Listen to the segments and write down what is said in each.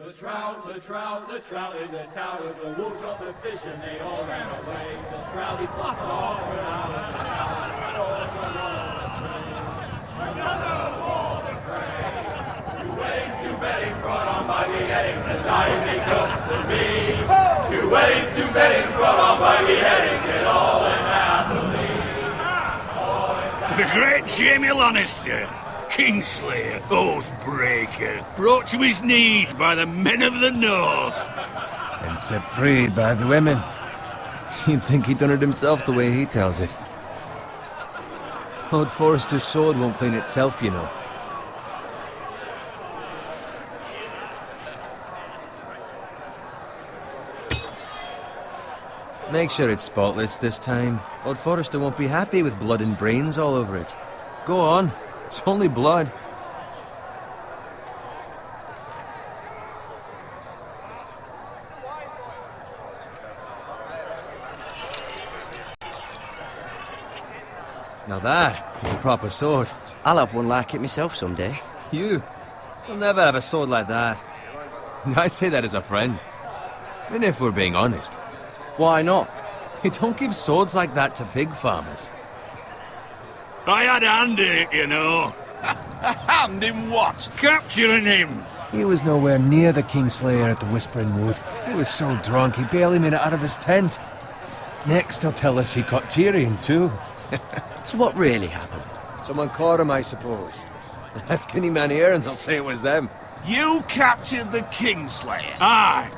The trout in the towers, the wolves dropped the fish and they all ran away. The trouty flopped off without a sound. Another war to fray. Two weddings brought on by beheadings, and dying they comes to me. Two weddings brought on by beheadings, and all is happily. The great Jamie Lannister, Kingslayer, Oathbreaker, brought to his knees by the men of the North. And set free by the women. You'd think he'd done it himself the way he tells it. Lord Forrester's sword won't clean itself, you know. Make sure it's spotless this time. Lord Forrester won't be happy with blood and brains all over it. Go on. It's only blood. Now that is a proper sword. I'll have one like it myself someday. You'll never have a sword like that. I say that as a friend. And if we're being honest. Why not? You don't give swords like that to pig farmers. I had a hand in it, you know. A hand in what? Capturing him. He was nowhere near the Kingslayer at the Whispering Wood. He was so drunk he barely made it out of his tent. Next he'll tell us he caught Tyrion too. So what really happened? Someone caught him, I suppose. Ask any man here and they'll say it was them. You captured the Kingslayer? Aye.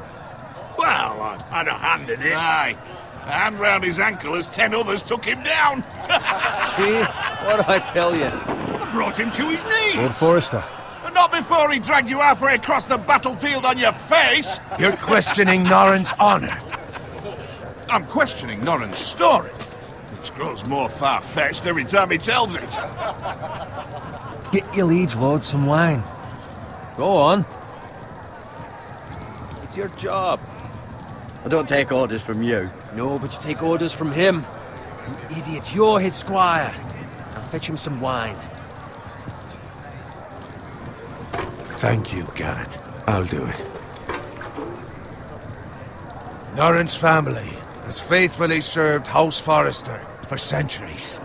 Well, I had a hand in it. Aye. A hand round his ankle as 10 others took him down. See? What do I tell you? I brought him to his knees. Lord Forrester. But not before he dragged you halfway across the battlefield on your face. You're questioning Norrin's honor. I'm questioning Norrin's story, which grows more far-fetched every time he tells it. Get your liege lord some wine. Go on. It's your job. I don't take orders from you. No, but you take orders from him. You idiot, you're his squire. Now fetch him some wine. Thank you, Garrett. I'll do it. Norrin's family has faithfully served House Forrester for centuries.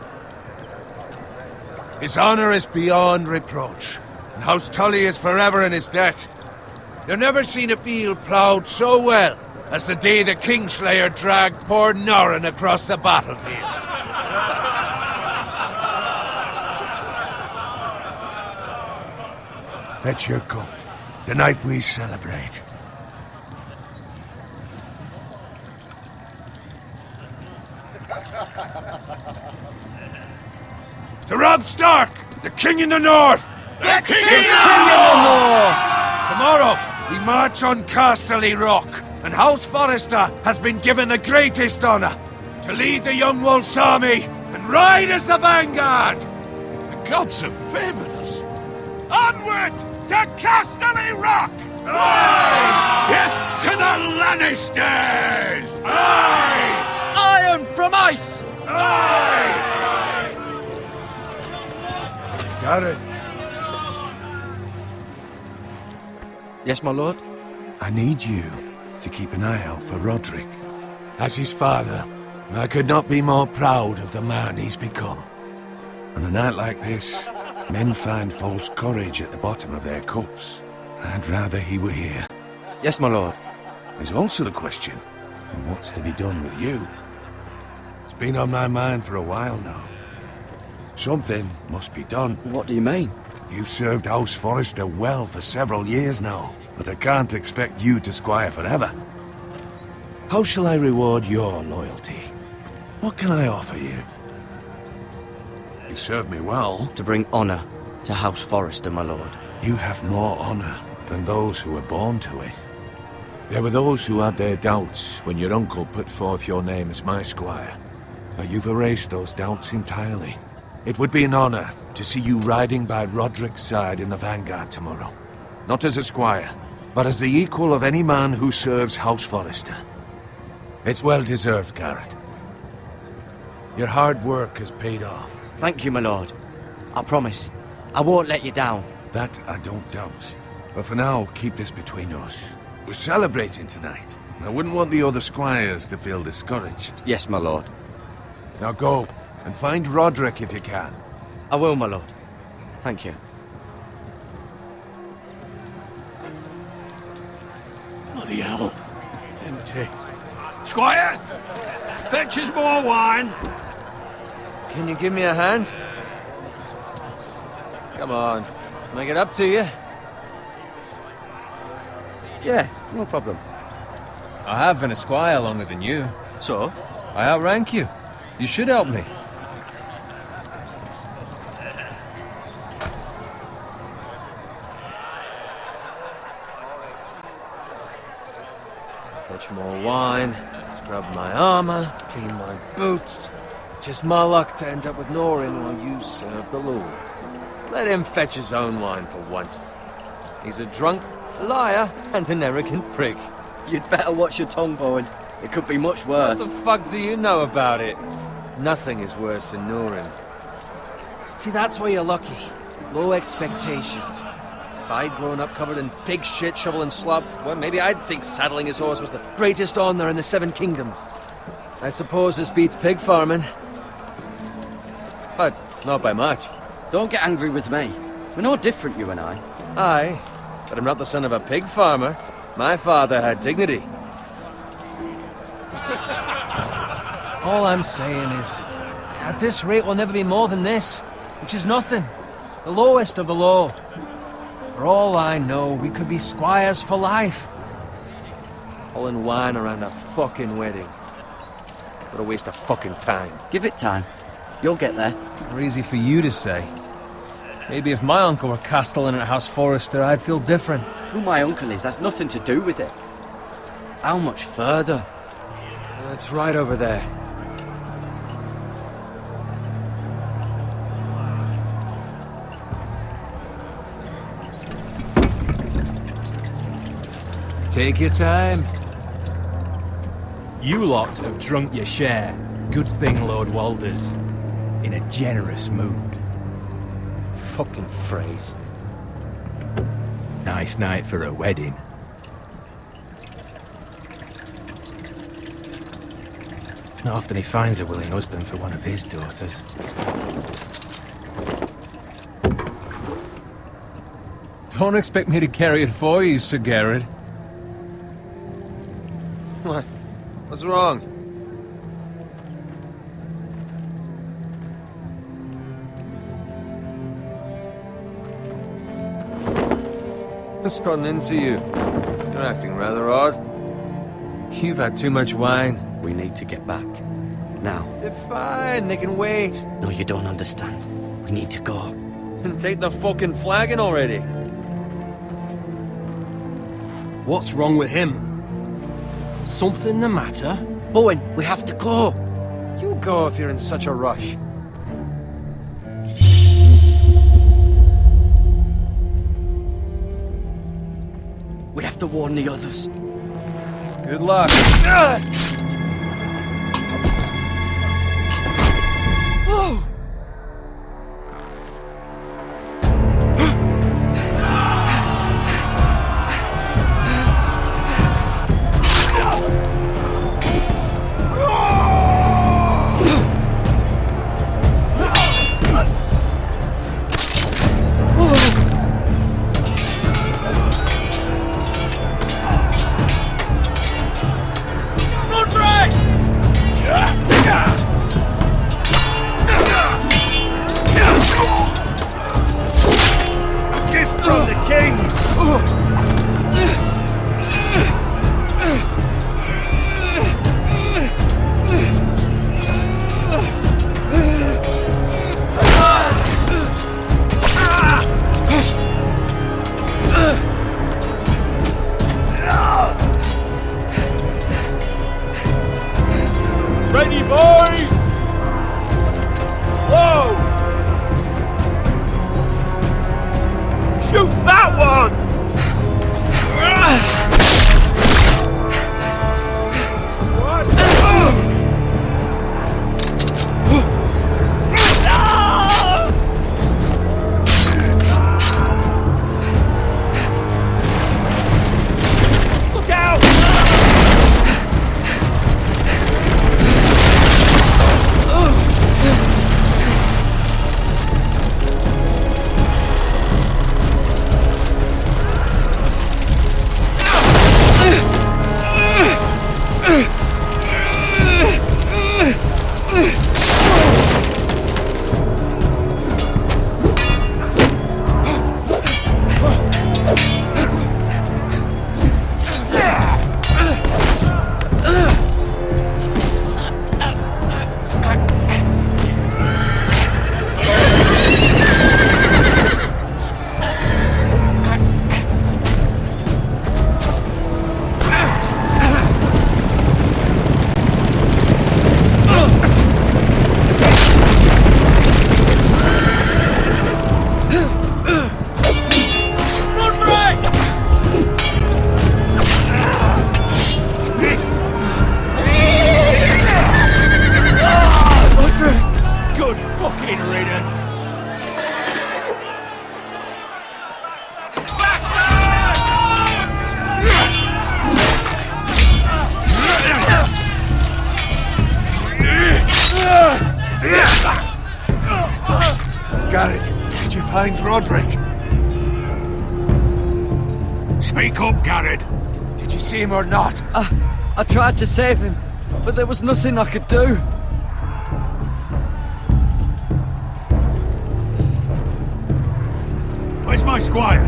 His honor is beyond reproach, and House Tully is forever in his debt. You've never seen a field ploughed so well as the day the Kingslayer dragged poor Norrin across the battlefield. Fetch your cup. Tonight we celebrate. To Robb Stark, the King in the North! The King in the North! Tomorrow, we march on Casterly Rock, and House Forrester has been given the greatest honor to lead the Young Wolf's army and ride as the vanguard! The gods have favored us. Onward to Casterly Rock! Aye! Death to the Lannisters! Aye! Iron from ice! Aye! Garrett, Yes, my lord? I need you to keep an eye out for Roderick. As his father, I could not be more proud of the man he's become. On a night like this, men find false courage at the bottom of their cups. I'd rather he were here. Yes, my lord. There's also the question of what's to be done with you. It's been on my mind for a while now. Something must be done. What do you mean? You've served House Forrester well for several years now, but I can't expect you to squire forever. How shall I reward your loyalty? What can I offer you? You served me well. To bring honor to House Forrester, my lord. You have more honor than those who were born to it. There were those who had their doubts when your uncle put forth your name as my squire. But you've erased those doubts entirely. It would be an honor to see you riding by Roderick's side in the vanguard tomorrow. Not as a squire, but as the equal of any man who serves House Forrester. It's well deserved, Garrett. Your hard work has paid off. Thank you, my lord. I promise. I won't let you down. That I don't doubt. But for now, keep this between us. We're celebrating tonight. I wouldn't want the other squires to feel discouraged. Yes, my lord. Now go, and find Roderick if you can. I will, my lord. Thank you. Bloody hell. Empty. Squire! Fetch us more wine! Can you give me a hand? Come on. Can I get up to you? Yeah, no problem. I have been a squire longer than you. So? I outrank you. You should help me. Fetch more wine, scrub my armor, clean my boots. Just my luck to end up with Norin while you serve the Lord. Let him fetch his own wine for once. He's a drunk, a liar, and an arrogant prick. You'd better watch your tongue, Bowen. It could be much What worse. the fuck do you know about it? Nothing is worse than Norin. See, that's why you're lucky. Low expectations. If I'd grown up covered in pig shit, shovel and slop, well, maybe I'd think saddling his horse was the greatest honor in the Seven Kingdoms. I suppose this beats pig farming. But not by much. Don't get angry with me. We're no different, you and I. Aye, but I'm not the son of a pig farmer. My father had dignity. All I'm saying is, at this rate we'll never be more than this, which is nothing. The lowest of the low. For all I know, we could be squires for life. Pulling wine around a fucking wedding. What a waste of fucking time. Give it time. You'll get there. Or easy for you to say. Maybe if my uncle were castellan at House Forrester, I'd feel different. Who my uncle is has nothing to do with it. How much further? It's right over there. Take your time. You lot have drunk your share. Good thing Lord Walder's in a generous mood. Fucking phrase. Nice night for a wedding. It's not often he finds a willing husband for one of his daughters. Don't expect me to carry it for you, Sir Garrett. What? What's wrong? What's gotten into you? You're acting rather odd. You've had too much wine. We need to get back. Now. They're fine, they can wait. No, you don't understand. We need to go. And take the fucking flagon already. What's wrong with him? Something the matter? Bowen, we have to go. You go if you're in such a rush. We have to warn the others. Good luck. Oh! fucking riddance. Garrett, did you find Roderick? Speak up, Garrett. Did you see him or not? I tried to save him, but there was nothing I could do. Where's my squire?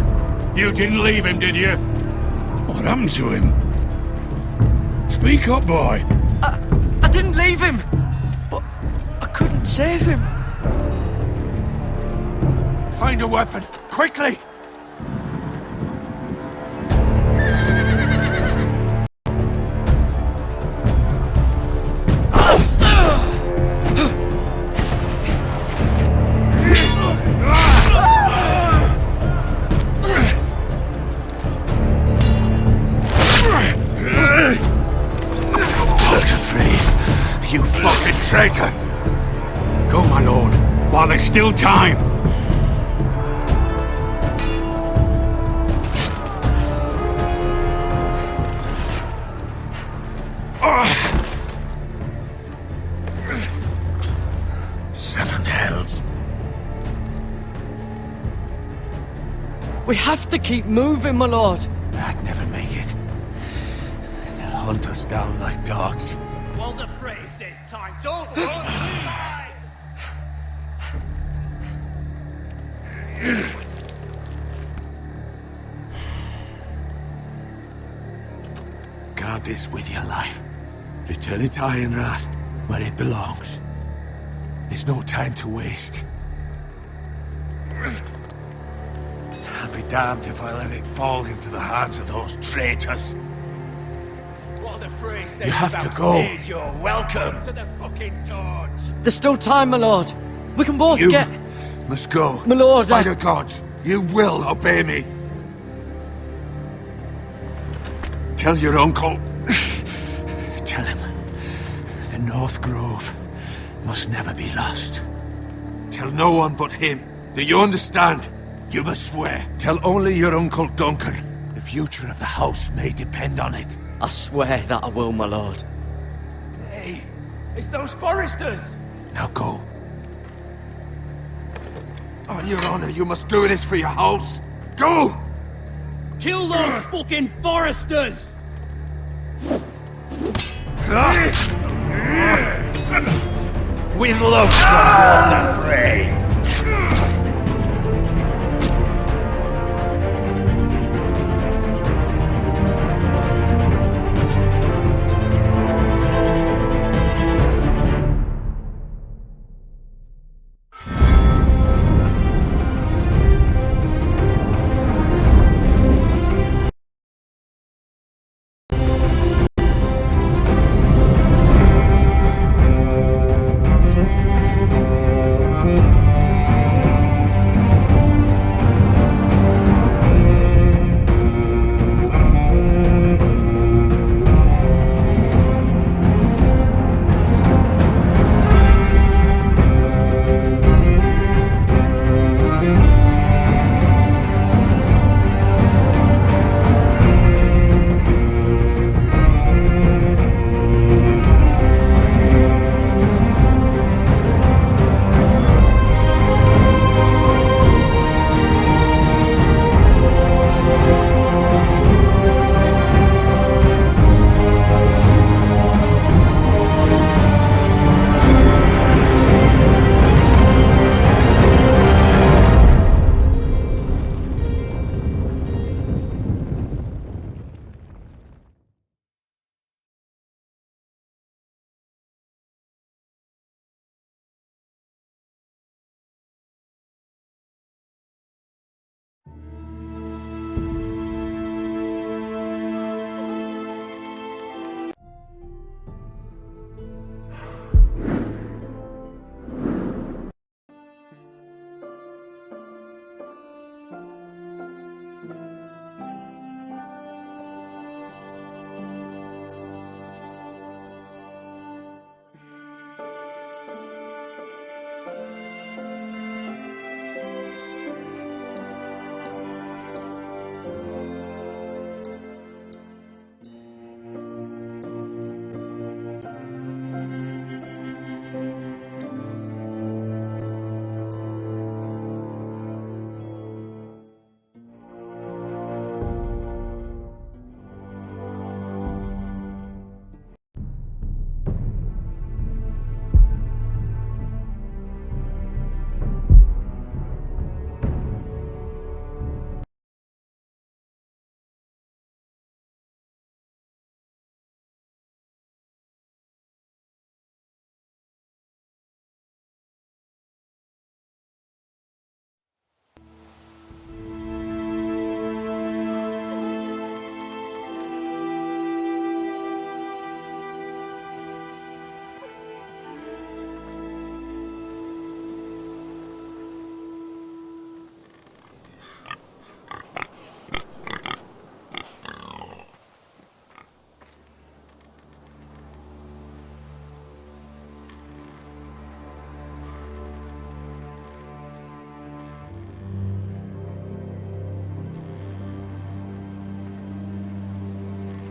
You didn't leave him, did you? What happened to him? Speak up, boy. I didn't leave him, but I couldn't save him. Find a weapon, quickly! You fucking traitor! Go, my lord, while there's still time. Seven hells. We have to keep moving, my lord. I'd never make it. They'll hunt us down like dogs. Walder Frey says time. Don't run, Guard this with your life. Return it to Ironrath, where it belongs. There's no time to waste. I'll be damned if I let it fall into the hands of those traitors. Walder Frey says You have to go. You're welcome to the fucking torch. There's still time, my lord. We can both You get... must go. My lord, By the gods, you will obey me. Tell your uncle. Tell him the North Grove must never be lost. Tell no one but him. Do you understand? You must swear. Tell only your Uncle Duncan. The future of the house may depend on it. I swear that I will, my lord. Hey, it's those foresters. Now go. On your honor, you must do this for your house. Go! Kill those fucking foresters. With love from Walder Frey.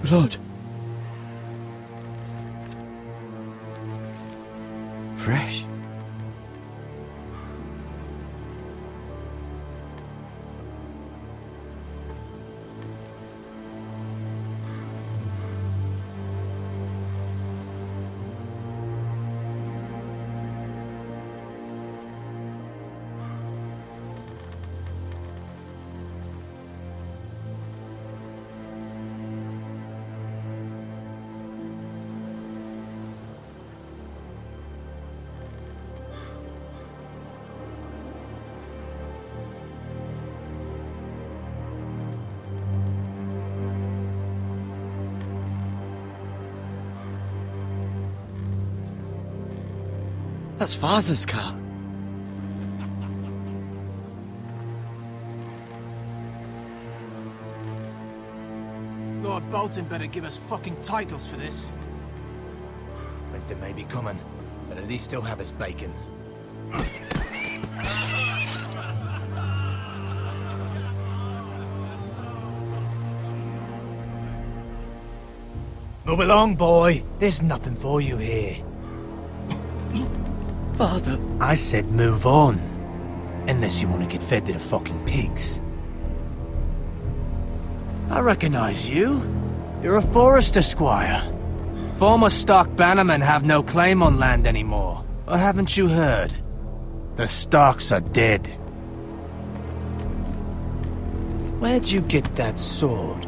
Blood. Fresh. That's Father's car. Lord Bolton better give us fucking titles for this. Winter may be coming, but at least he'll have his bacon. Move along, boy. There's nothing for you here. Father. I said move on. Unless you want to get fed to the fucking pigs. I recognize you. You're a Forester squire. Former Stark bannermen have no claim on land anymore. Or haven't you heard? The Starks are dead. Where'd you get that sword?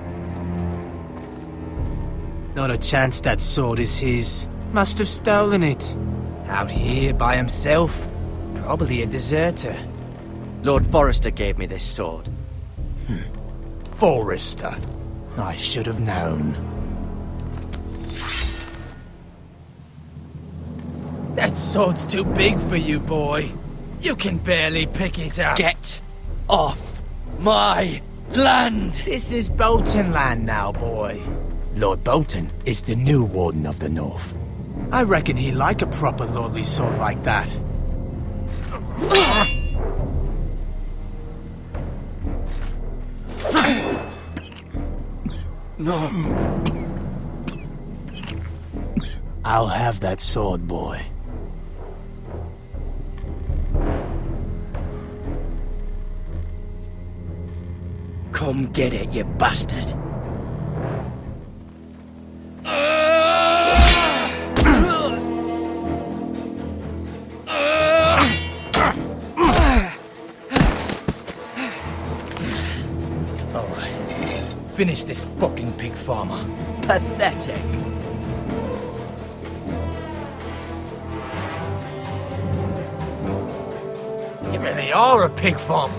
Not a chance that sword is his. Must have stolen it. Out here by himself. Probably a deserter. Lord Forrester gave me this sword. Forester. I should have known. That sword's too big for you, boy. You can barely pick it up. Get off my land! This is Bolton land now, boy. Lord Bolton is the new Warden of the North. I reckon he'd like a proper lordly sword like that. No. I'll have that sword, boy. Come get it, you bastard. Finish this fucking pig farmer. Pathetic. You really are a pig farm.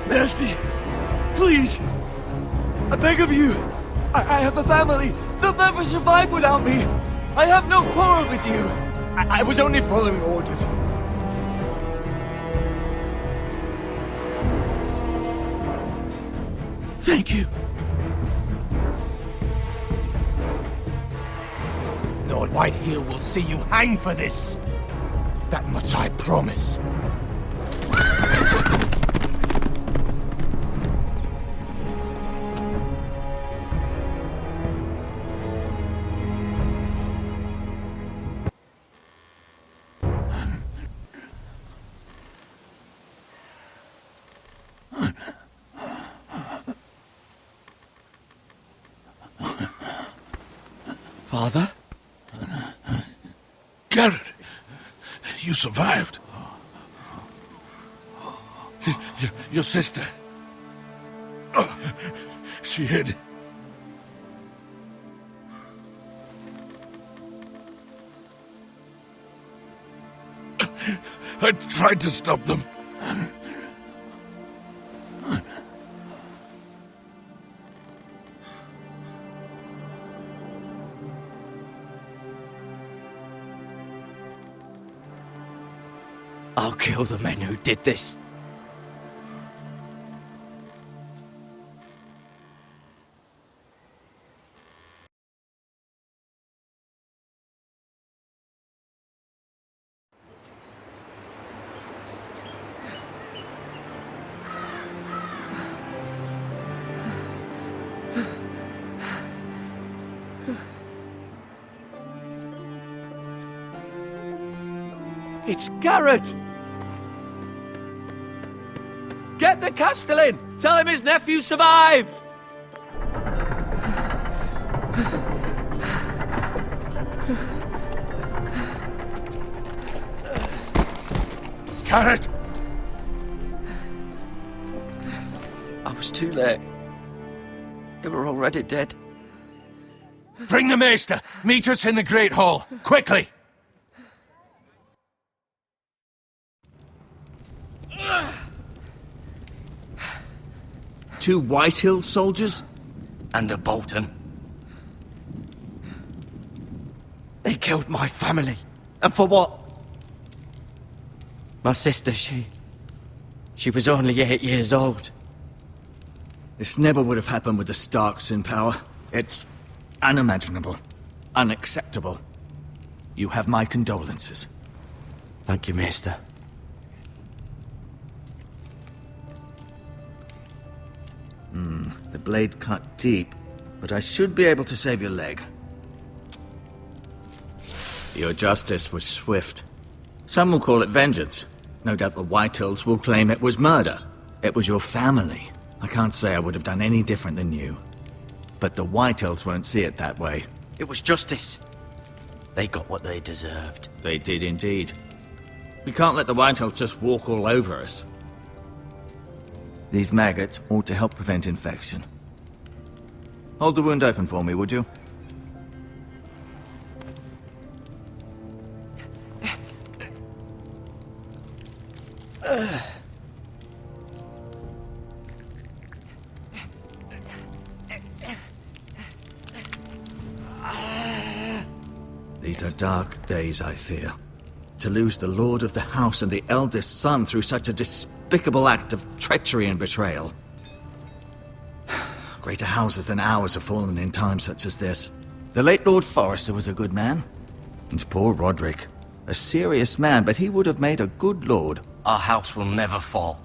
Mercy! Please! I beg of you! I have a family! They'll never survive without me! I have no quarrel with you! I was only following orders. Thank you! Lord Whiteheel will see you hang for this. That much I promise. Father? Garrett, you survived. Your sister. Oh, she hid. I tried to stop them. I'll kill the men who did this. It's Garrett! Get the Castellan! Tell him his nephew survived! Garrett! I was too late. They were already dead. Bring the Maester! Meet us in the Great Hall! Quickly! Two Whitehill soldiers? And a Bolton. They killed my family. And for what? My sister, she was only 8 years old. This never would have happened with the Starks in power. It's unimaginable. Unacceptable. You have my condolences. Thank you, Maester. The blade cut deep, but I should be able to save your leg. Your justice was swift. Some will call it vengeance. No doubt the Whitehills will claim it was murder. It was your family. I can't say I would have done any different than you. But the Whitehills won't see it that way. It was justice. They got what they deserved. They did indeed. We can't let the Whitehills just walk all over us. These maggots ought to help prevent infection. Hold the wound open for me, would you? These are dark days, I fear. To lose the lord of the house and the eldest son through such a despicable act of treachery and betrayal. Greater houses than ours have fallen in times such as this. The late Lord Forrester was a good man. And poor Roderick. A serious man, but he would have made a good lord. Our house will never fall.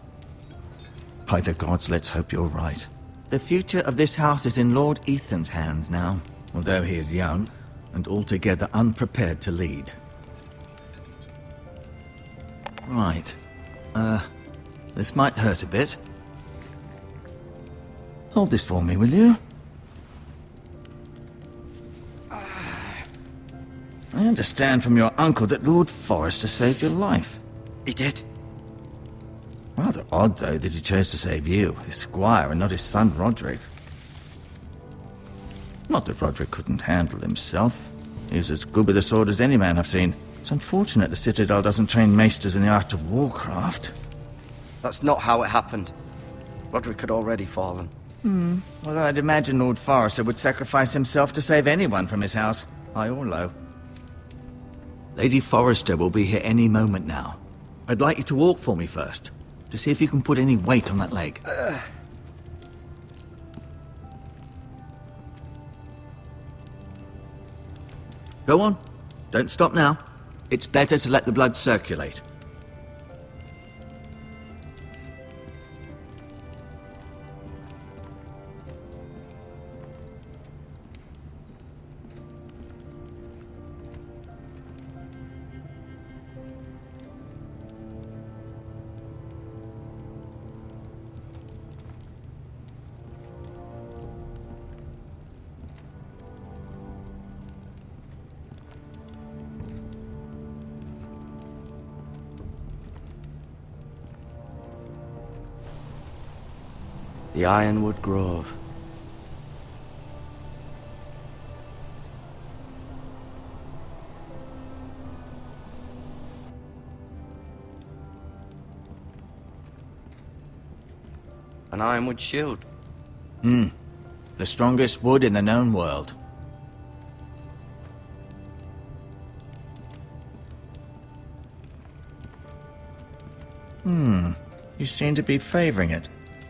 By the gods, let's hope you're right. The future of this house is in Lord Ethan's hands now, although he is young and altogether unprepared to lead. Right. This might hurt a bit. Hold this for me, will you? I understand from your uncle that Lord Forrester saved your life. He did. Rather odd, though, that he chose to save you, his squire, and not his son Roderick. Not that Roderick couldn't handle himself. He was as good with a sword as any man I've seen. It's unfortunate the Citadel doesn't train maesters in the art of warcraft. That's not how it happened. Roderick had already fallen. Although I'd imagine Lord Forrester would sacrifice himself to save anyone from his house, high or low. Lady Forrester will be here any moment now. I'd like you to walk for me first, to see if you can put any weight on that leg. Go on. Don't stop now. It's better to let the blood circulate. The Ironwood Grove. An ironwood shield. The strongest wood in the known world. You seem to be favoring it.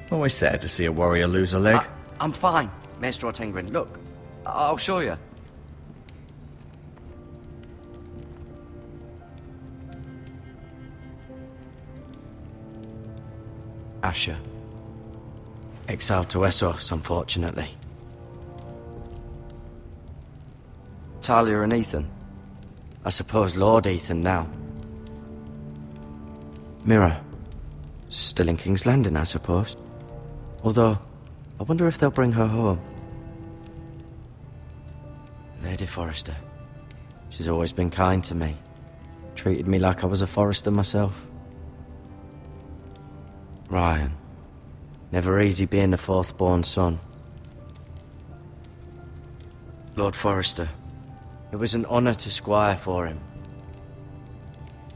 Always sad to see a warrior lose a leg. I'm fine, Maester Ortengrin. Look, I'll show you. Asher. Exiled to Essos, unfortunately. Talia and Ethan. I suppose Lord Ethan now. Mira. Still in King's Landing, I suppose. Although, I wonder if they'll bring her home. Lady Forrester. She's always been kind to me. Treated me like I was a Forrester myself. Ryan. Never easy being the fourth-born son. Lord Forrester. It was an honour to squire for him.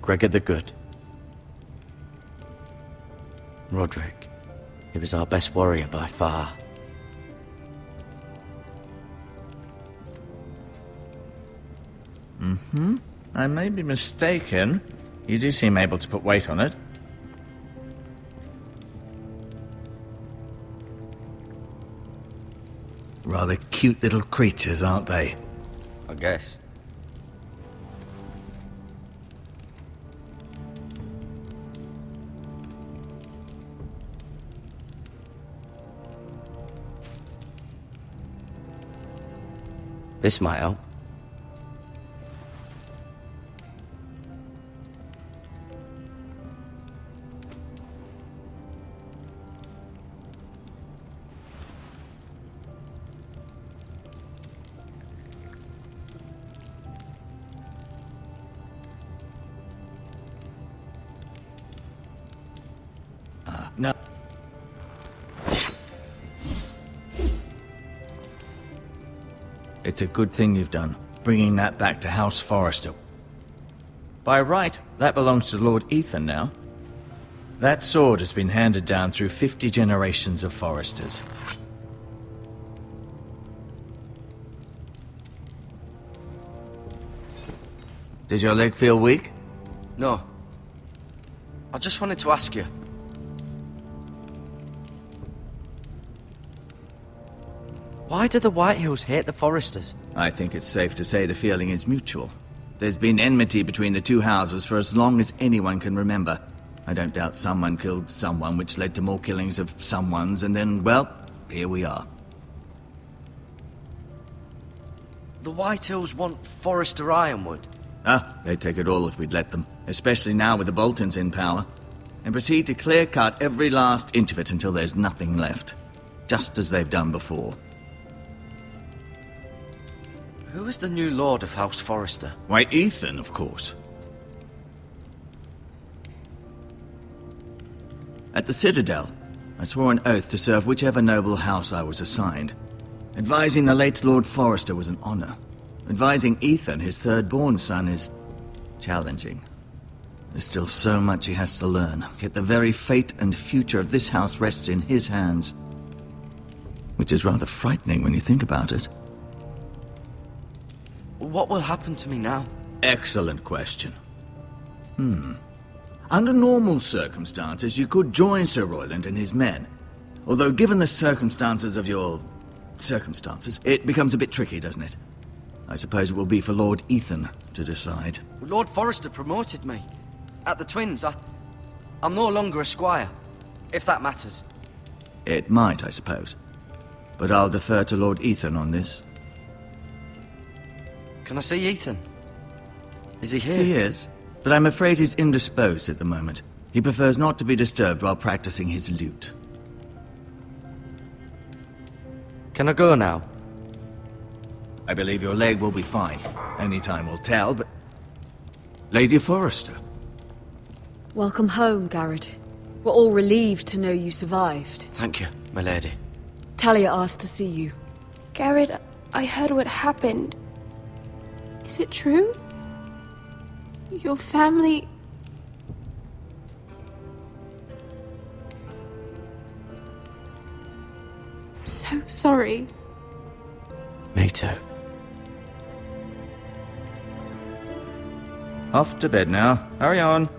Gregor the Good. Roderick. He was our best warrior by far. I may be mistaken. You do seem able to put weight on it. Rather cute little creatures, aren't they? I guess. This might help. No. It's a good thing you've done, bringing that back to House Forrester. By right, that belongs to Lord Ethan now. That sword has been handed down through 50 generations of Forresters. Did your leg feel weak? No. I just wanted to ask you. Why do the Whitehills hate the Forresters? I think it's safe to say the feeling is mutual. There's been enmity between the two houses for as long as anyone can remember. I don't doubt someone killed someone, which led to more killings of someones, and then, well, here we are. The Whitehills want Forrester Ironwood. They'd take it all if we'd let them, especially now with the Boltons in power, and proceed to clear-cut every last inch of it until there's nothing left, just as they've done before. Who is the new Lord of House Forrester? Why, Ethan, of course. At the Citadel, I swore an oath to serve whichever noble house I was assigned. Advising the late Lord Forrester was an honor. Advising Ethan, his third-born son, is challenging. There's still so much he has to learn, yet the very fate and future of this house rests in his hands. Which is rather frightening when you think about it. What will happen to me now? Excellent question. Under normal circumstances, you could join Sir Royland and his men. Although given the circumstances of your... circumstances, it becomes a bit tricky, doesn't it? I suppose it will be for Lord Ethan to decide. Lord Forrester promoted me. At the Twins, I'm no longer a squire, if that matters. It might, I suppose. But I'll defer to Lord Ethan on this. Can I see Ethan? Is he here? He is, but I'm afraid he's indisposed at the moment. He prefers not to be disturbed while practicing his lute. Can I go now? I believe your leg will be fine. Only time will tell, but... Lady Forrester. Welcome home, Garrett. We're all relieved to know you survived. Thank you, my lady. Talia asked to see you. Garrett, I heard what happened. Is it true? Your family... sorry. Me too. Off to bed now. Hurry on.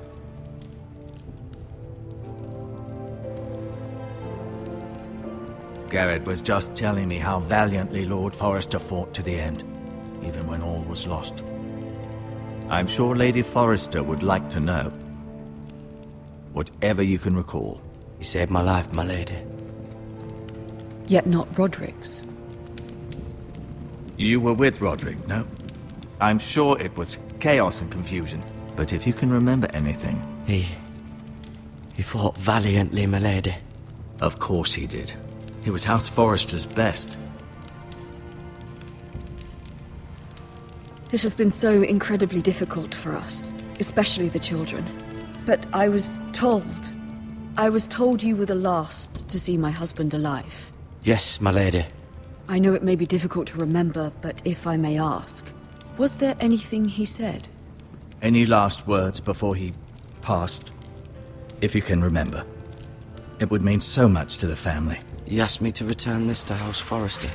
Garrett was just telling me how valiantly Lord Forrester fought to the end, even when all was lost. I'm sure Lady Forrester would like to know. Whatever you can recall. You saved my life, my lady. Yet not Roderick's. You were with Roderick, no? I'm sure it was chaos and confusion, but if you can remember anything... He fought valiantly, my lady. Of course he did. He was House Forrester's best. This has been so incredibly difficult for us, especially the children. But I was told you were the last to see my husband alive. Yes, my lady. I know it may be difficult to remember, but if I may ask, was there anything he said? Any last words before he passed? If you can remember. It would mean so much to the family. He asked me to return this to House Forrester.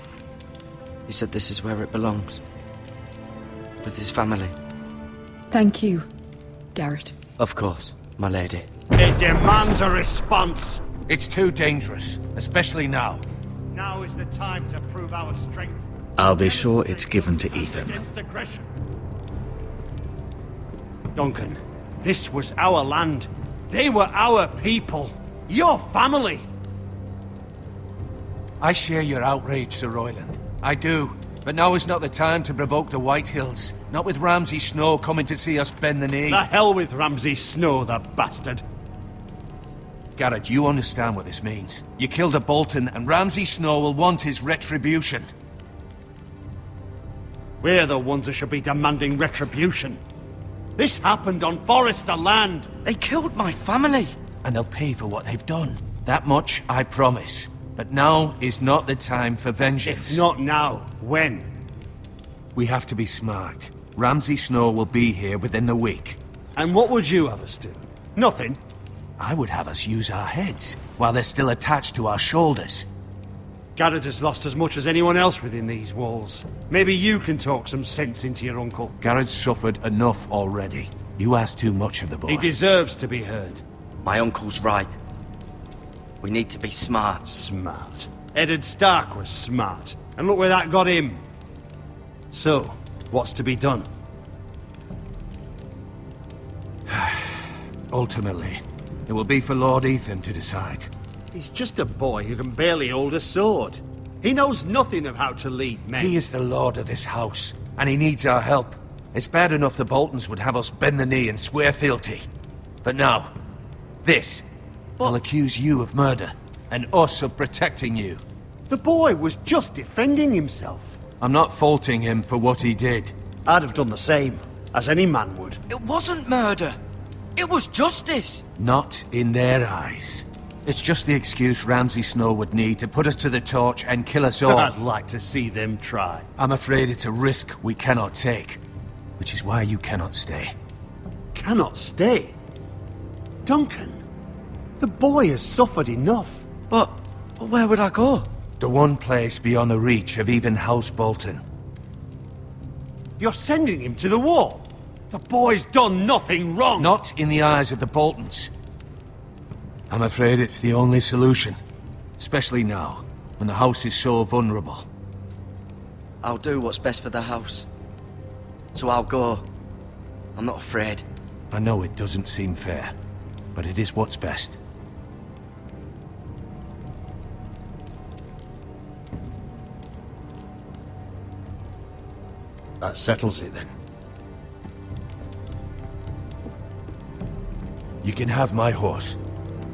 He said this is where it belongs. With his family. Thank you, Garrett. Of course, my lady. It demands a response. It's too dangerous, especially now. Now is the time to prove our strength. I'll be sure it's given to Ethan. Against aggression. Duncan, this was our land. They were our people. Your family. I share your outrage, Sir Royland. I do. But now is not the time to provoke the White Hills. Not with Ramsay Snow coming to see us bend the knee. The hell with Ramsay Snow, the bastard. Garrett, you understand what this means. You killed a Bolton, and Ramsay Snow will want his retribution. We're the ones that should be demanding retribution. This happened on Forrester land. They killed my family. And they'll pay for what they've done. That much, I promise. But now is not the time for vengeance. If not now, when? We have to be smart. Ramsay Snow will be here within the week. And what would you have us do? Nothing. I would have us use our heads, while they're still attached to our shoulders. Garrett has lost as much as anyone else within these walls. Maybe you can talk some sense into your uncle. Garrett's suffered enough already. You ask too much of the boy. He deserves to be heard. My uncle's right. We need to be smart. Smart. Eddard Stark was smart. And look where that got him. So, what's to be done? Ultimately, it will be for Lord Ethan to decide. He's just a boy who can barely hold a sword. He knows nothing of how to lead men. He is the lord of this house, and he needs our help. It's bad enough the Boltons would have us bend the knee and swear fealty. But now, this will accuse you of murder, and us of protecting you. The boy was just defending himself. I'm not faulting him for what he did. I'd have done the same, as any man would. It wasn't murder. It was justice. Not in their eyes. It's just the excuse Ramsay Snow would need to put us to the torch and kill us all. I'd like to see them try. I'm afraid it's a risk we cannot take, which is why you cannot stay. Cannot stay? Duncan, the boy has suffered enough. But where would I go? The one place beyond the reach of even House Bolton. You're sending him to the wall? The boy's done nothing wrong! Not in the eyes of the Boltons. I'm afraid it's the only solution. Especially now, when the house is so vulnerable. I'll do what's best for the house. So I'll go. I'm not afraid. I know it doesn't seem fair, but it is what's best. That settles it then. You can have my horse,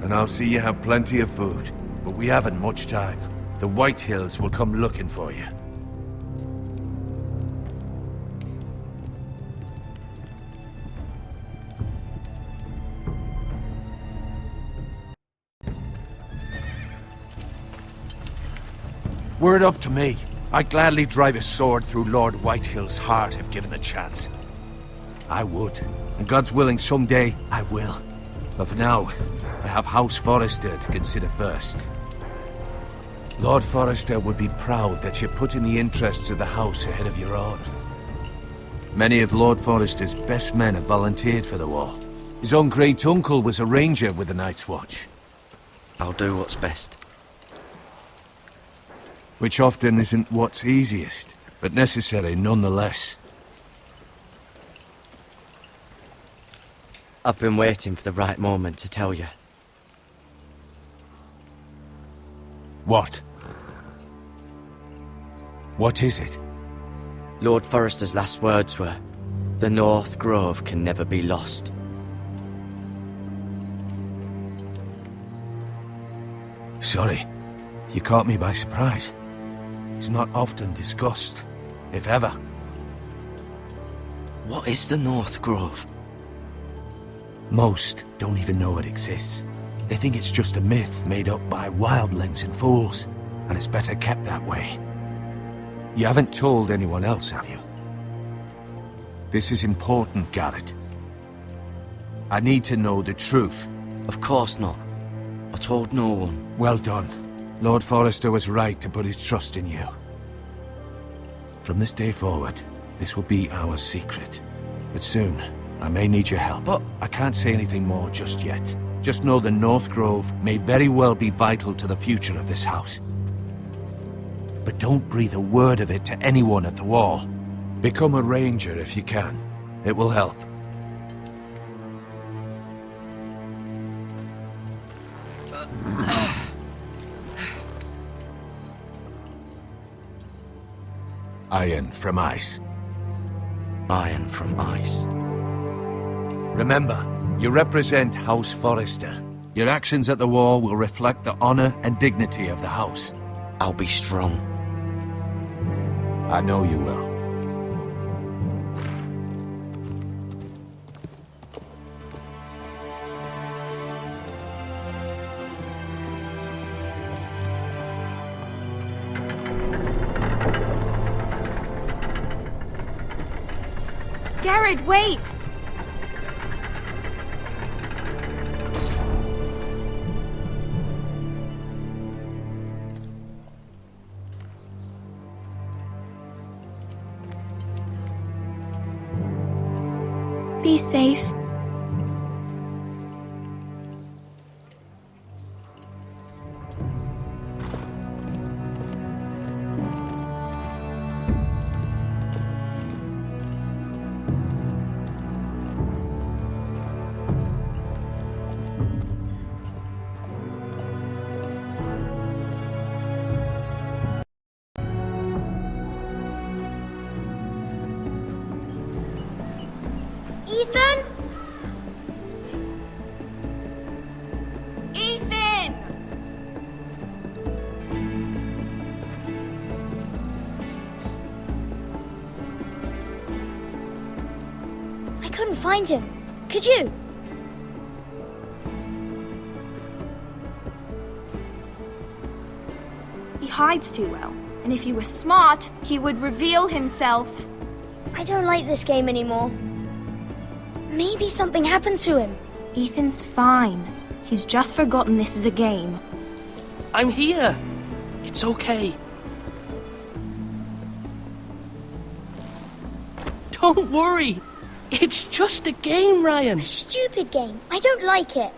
and I'll see you have plenty of food. But we haven't much time. The White Hills will come looking for you. Were it up to me, I'd gladly drive a sword through Lord Whitehill's heart if given the chance. I would, and God's willing someday I will. But for now, I have House Forrester to consider first. Lord Forrester would be proud that you're putting the interests of the house ahead of your own. Many of Lord Forrester's best men have volunteered for the war. His own great-uncle was a ranger with the Night's Watch. I'll do what's best. Which often isn't what's easiest, but necessary nonetheless. I've been waiting for the right moment to tell you. What? What is it? Lord Forrester's last words were, "The North Grove can never be lost." Sorry, you caught me by surprise. It's not often discussed, if ever. What is the North Grove? Most don't even know it exists. They think it's just a myth made up by wildlings and fools, and it's better kept that way. You haven't told anyone else, have you? This is important, Garrett. I need to know the truth. Of course not. I told no one. Well done. Lord Forrester was right to put his trust in you. From this day forward, this will be our secret. But soon, I may need your help. But I can't say anything more just yet. Just know the North Grove may very well be vital to the future of this house. But don't breathe a word of it to anyone at the wall. Become a ranger if you can. It will help. Iron from ice. Iron from ice. Remember, you represent House Forrester. Your actions at the war will reflect the honor and dignity of the house. I'll be strong. I know you will. Garrett, wait! Be safe. Ethan? Ethan! I couldn't find him. Could you? He hides too well, and if he were smart, he would reveal himself. I don't like this game anymore. Maybe something happened to him. Ethan's fine. He's just forgotten this is a game. I'm here. It's okay. Don't worry. It's just a game, Ryan. A stupid game. I don't like it.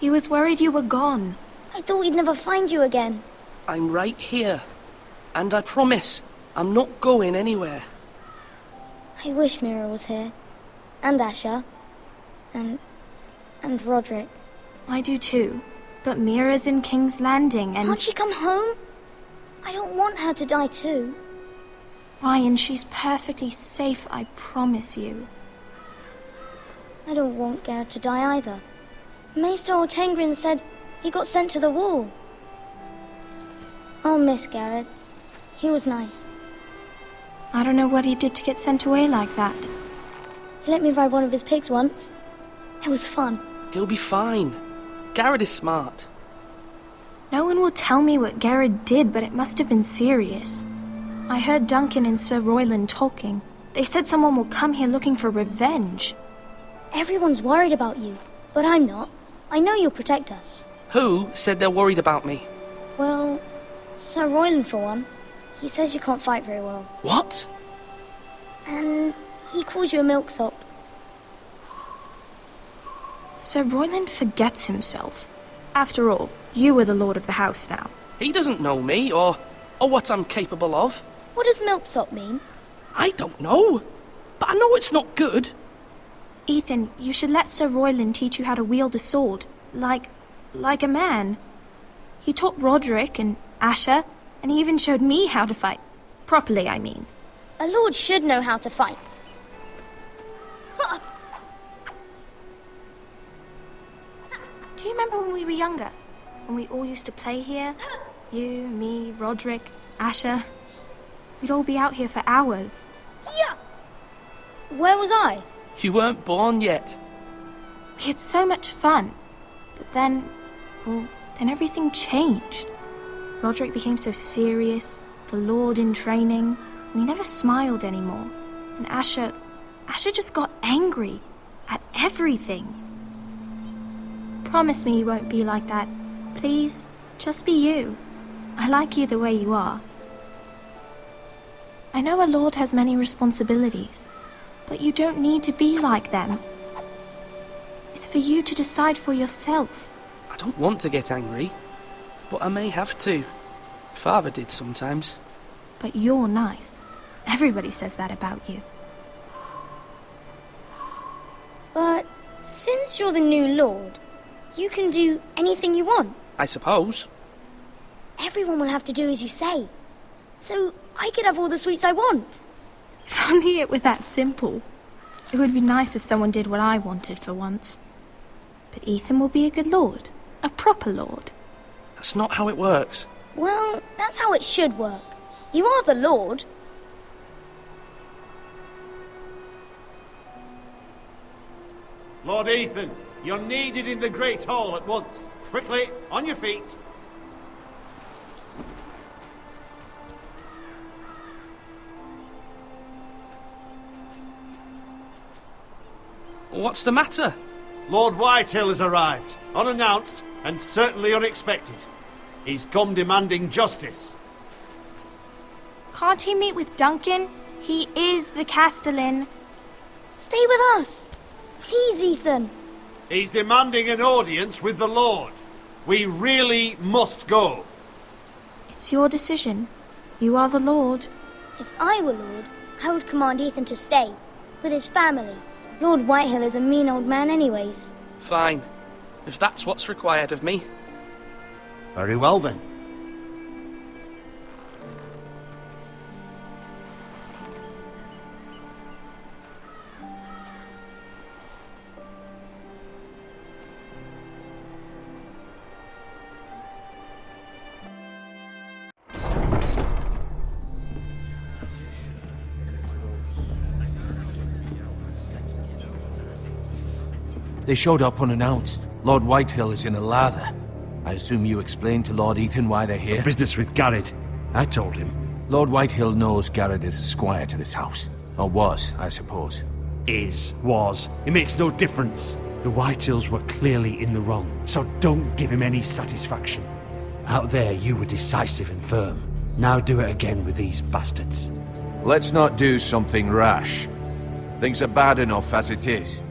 He was worried you were gone. I thought we'd never find you again. I'm right here. And I promise, I'm not going anywhere. I wish Mira was here. And Asher. And Roderick. I do too. But Mira's in King's Landing and... Can't she come home? I don't want her to die too. Ryan, she's perfectly safe, I promise you. I don't want Garrett to die either. Maester Ortengrin said he got sent to the wall. I'll miss Garrett. He was nice. I don't know what he did to get sent away like that. He let me ride one of his pigs once. It was fun. He'll be fine. Garrett is smart. No one will tell me what Garrett did, but it must have been serious. I heard Duncan and Sir Royland talking. They said someone will come here looking for revenge. Everyone's worried about you, but I'm not. I know you'll protect us. Who said they're worried about me? Well, Sir Royland, for one. He says you can't fight very well. What? And he calls you a milksop. Sir Royland forgets himself. After all, you are the lord of the house now. He doesn't know me, or what I'm capable of. What does milksop mean? I don't know, but I know it's not good. Ethan, you should let Sir Royland teach you how to wield a sword, like a man. He taught Roderick and Asher, and he even showed me how to fight. Properly, I mean. A lord should know how to fight. Do you remember when we were younger? When we all used to play here? You, me, Roderick, Asher. We'd all be out here for hours. Yeah! Where was I? You weren't born yet. We had so much fun. But then, then everything changed. Roderick became so serious, the Lord in training, and he never smiled anymore. And Asher just got angry at everything. Promise me you won't be like that. Please, just be you. I like you the way you are. I know a lord has many responsibilities, but you don't need to be like them. It's for you to decide for yourself. I don't want to get angry, but I may have to. Father did sometimes. But you're nice. Everybody says that about you. But since you're the new lord, you can do anything you want. I suppose. Everyone will have to do as you say. So I could have all the sweets I want. If only it were that simple. It would be nice if someone did what I wanted for once. But Ethan will be a good lord. A proper lord. That's not how it works. Well, that's how it should work. You are the lord. Lord Ethan, you're needed in the Great Hall at once. Quickly, on your feet. What's the matter? Lord Whitehill has arrived, unannounced and certainly unexpected. He's come demanding justice. Can't he meet with Duncan? He is the Castellan. Stay with us. Please, Ethan. He's demanding an audience with the Lord. We really must go. It's your decision. You are the Lord. If I were Lord, I would command Ethan to stay, with his family. Lord Whitehill is a mean old man anyways. Fine. If that's what's required of me. Very well then. They showed up unannounced. Lord Whitehill is in a lather. I assume you explained to Lord Ethan why they're here? Business with Garrett. I told him. Lord Whitehill knows Garrett is a squire to this house. Or was, I suppose. Was. It makes no difference. The Whitehills were clearly in the wrong, so don't give him any satisfaction. Out there, you were decisive and firm. Now do it again with these bastards. Let's not do something rash. Things are bad enough as it is.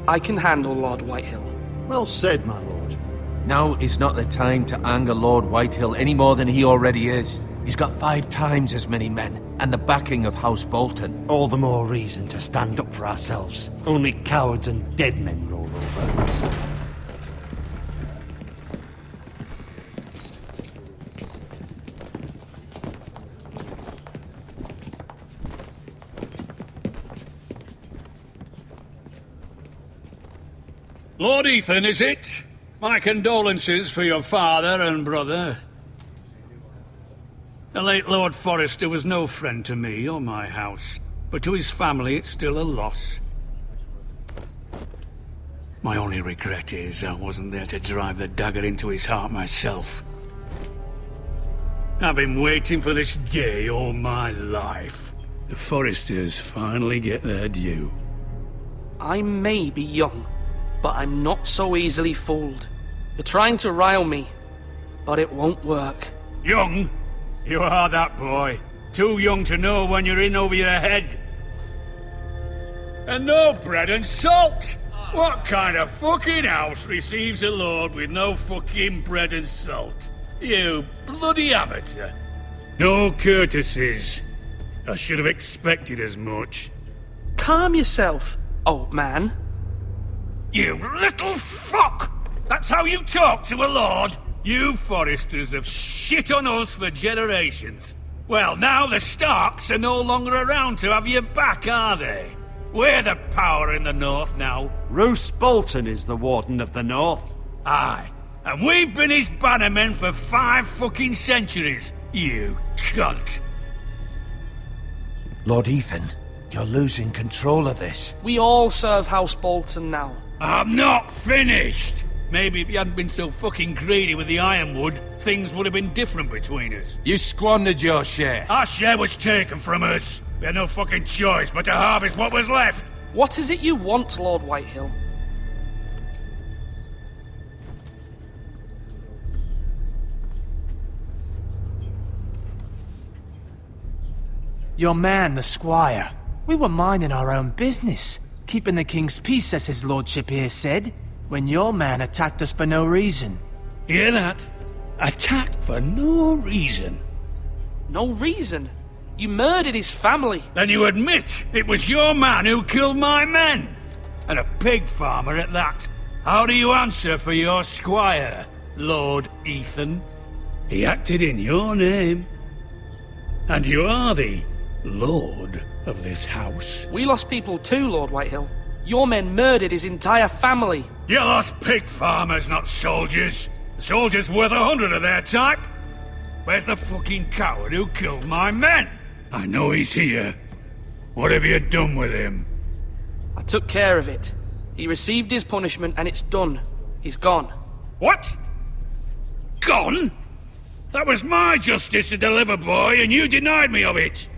I can handle Lord Whitehill. Well said, my lord. Now is not the time to anger Lord Whitehill any more than he already is. He's got 5 times as many men, and the backing of House Bolton. All the more reason to stand up for ourselves. Only cowards and dead men roll over. Lord Ethan, is it? My condolences for your father and brother. The late Lord Forrester was no friend to me or my house, but to his family it's still a loss. My only regret is I wasn't there to drive the dagger into his heart myself. I've been waiting for this day all my life. The Forresters finally get their due. I may be young, but I'm not so easily fooled. You're trying to rile me, but it won't work. Young? You are that boy. Too young to know when you're in over your head. And no bread and salt! What kind of fucking house receives a lord with no fucking bread and salt? You bloody amateur. No courtesies. I should have expected as much. Calm yourself, old man. You little fuck! That's how you talk to a lord? You Foresters have shit on us for generations. Well, now the Starks are no longer around to have your back, are they? We're the power in the north now. Roose Bolton is the Warden of the North. Aye. And we've been his bannermen for 5 fucking centuries, you cunt. Lord Ethan, you're losing control of this. We all serve House Bolton now. I'm not finished! Maybe if you hadn't been so fucking greedy with the ironwood, things would have been different between us. You squandered your share. Our share was taken from us. We had no fucking choice but to harvest what was left. What is it you want, Lord Whitehill? Your man, the squire. We were minding our own business, keeping the king's peace, as his lordship here said, when your man attacked us for no reason. Hear that? Attacked for no reason. No reason? You murdered his family. Then you admit it was your man who killed my men. And a pig farmer at that. How do you answer for your squire, Lord Ethan? He acted in your name. And you are the lord of this house. We lost people too, Lord Whitehill. Your men murdered his entire family. You lost pig farmers, not soldiers. The soldiers worth 100 of their type. Where's the fucking coward who killed my men? I know he's here. What have you done with him? I took care of it. He received his punishment and it's done. He's gone. What? Gone? That was my justice to deliver, boy, and you denied me of it.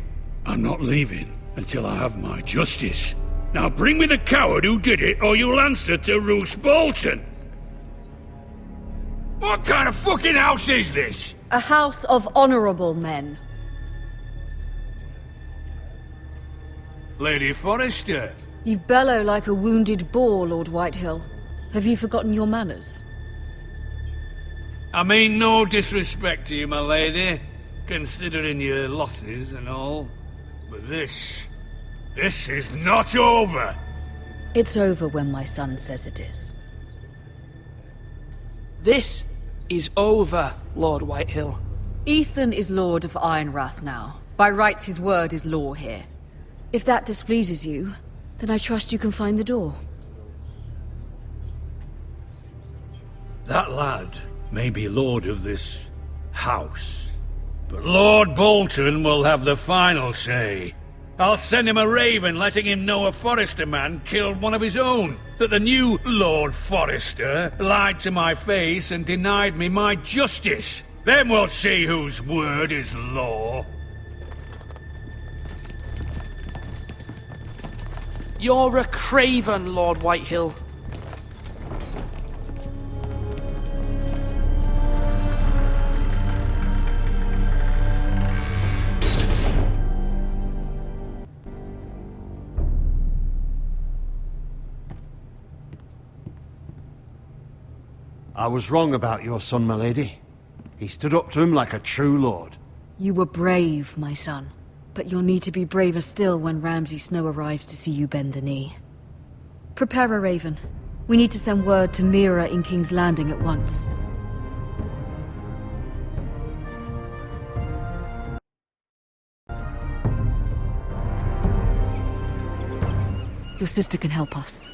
I'm not leaving until I have my justice. Now bring me the coward who did it, or you'll answer to Roose Bolton. What kind of fucking house is this? A house of honorable men. Lady Forrester. You bellow like a wounded boar, Lord Whitehill. Have you forgotten your manners? I mean no disrespect to you, my lady, considering your losses and all. But this is not over. It's over when my son says it is. This is over, Lord Whitehill. Ethan is Lord of Ironrath now. By rights, his word is law here. If that displeases you, then I trust you can find the door. That lad may be lord of this house, but Lord Bolton will have the final say. I'll send him a raven letting him know a Forrester man killed one of his own, that the new Lord Forrester lied to my face and denied me my justice. Then we'll see whose word is law. You're a craven, Lord Whitehill. I was wrong about your son, my lady. He stood up to him like a true lord. You were brave, my son. But you'll need to be braver still when Ramsay Snow arrives to see you bend the knee. Prepare a raven. We need to send word to Mira in King's Landing at once. Your sister can help us.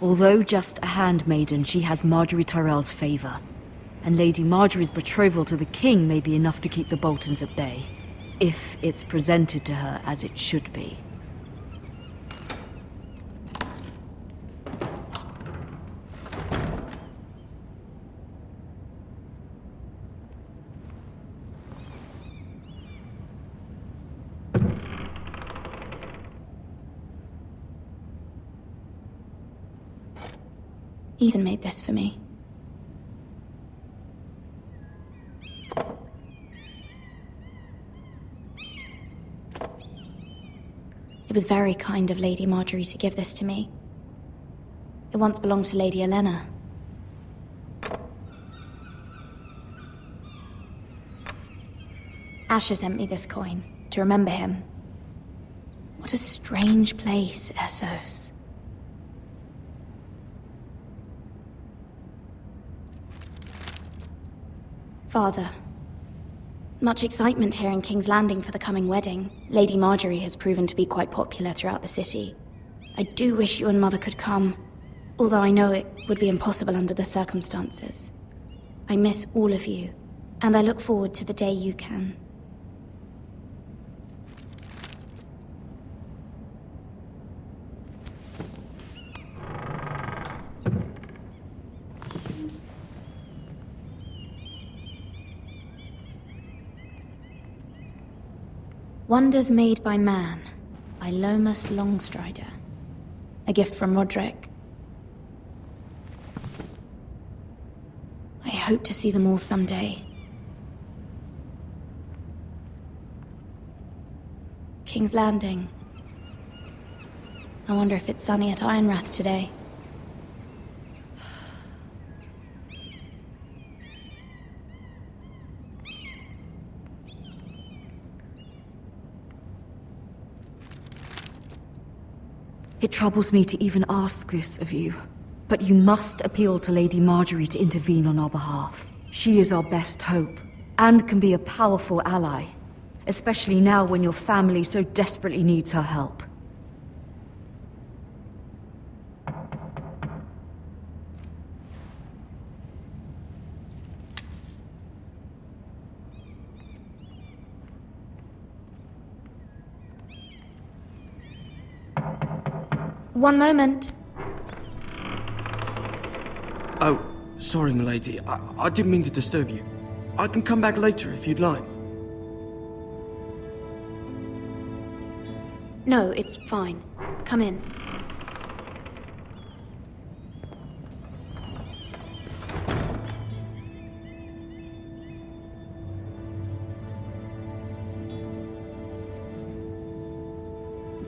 Although just a handmaiden, she has Marjorie Tyrell's favor. And Lady Marjorie's betrothal to the king may be enough to keep the Boltons at bay. If it's presented to her as it should be. Ethan made this for me. It was very kind of Lady Marjorie to give this to me. It once belonged to Lady Elena. Asher sent me this coin, to remember him. What a strange place, Essos. Father, much excitement here in King's Landing for the coming wedding. Lady Marjorie has proven to be quite popular throughout the city. I do wish you and Mother could come, although I know it would be impossible under the circumstances. I miss all of you, and I look forward to the day you can. Wonders Made by Man, by Lomas Longstrider. A gift from Roderick. I hope to see them all someday. King's Landing. I wonder if it's sunny at Ironrath today. It troubles me to even ask this of you, but you must appeal to Lady Marjorie to intervene on our behalf. She is our best hope, and can be a powerful ally, especially now when your family so desperately needs her help. One moment. Oh, sorry, milady. I didn't mean to disturb you. I can come back later if you'd like. No, it's fine. Come in.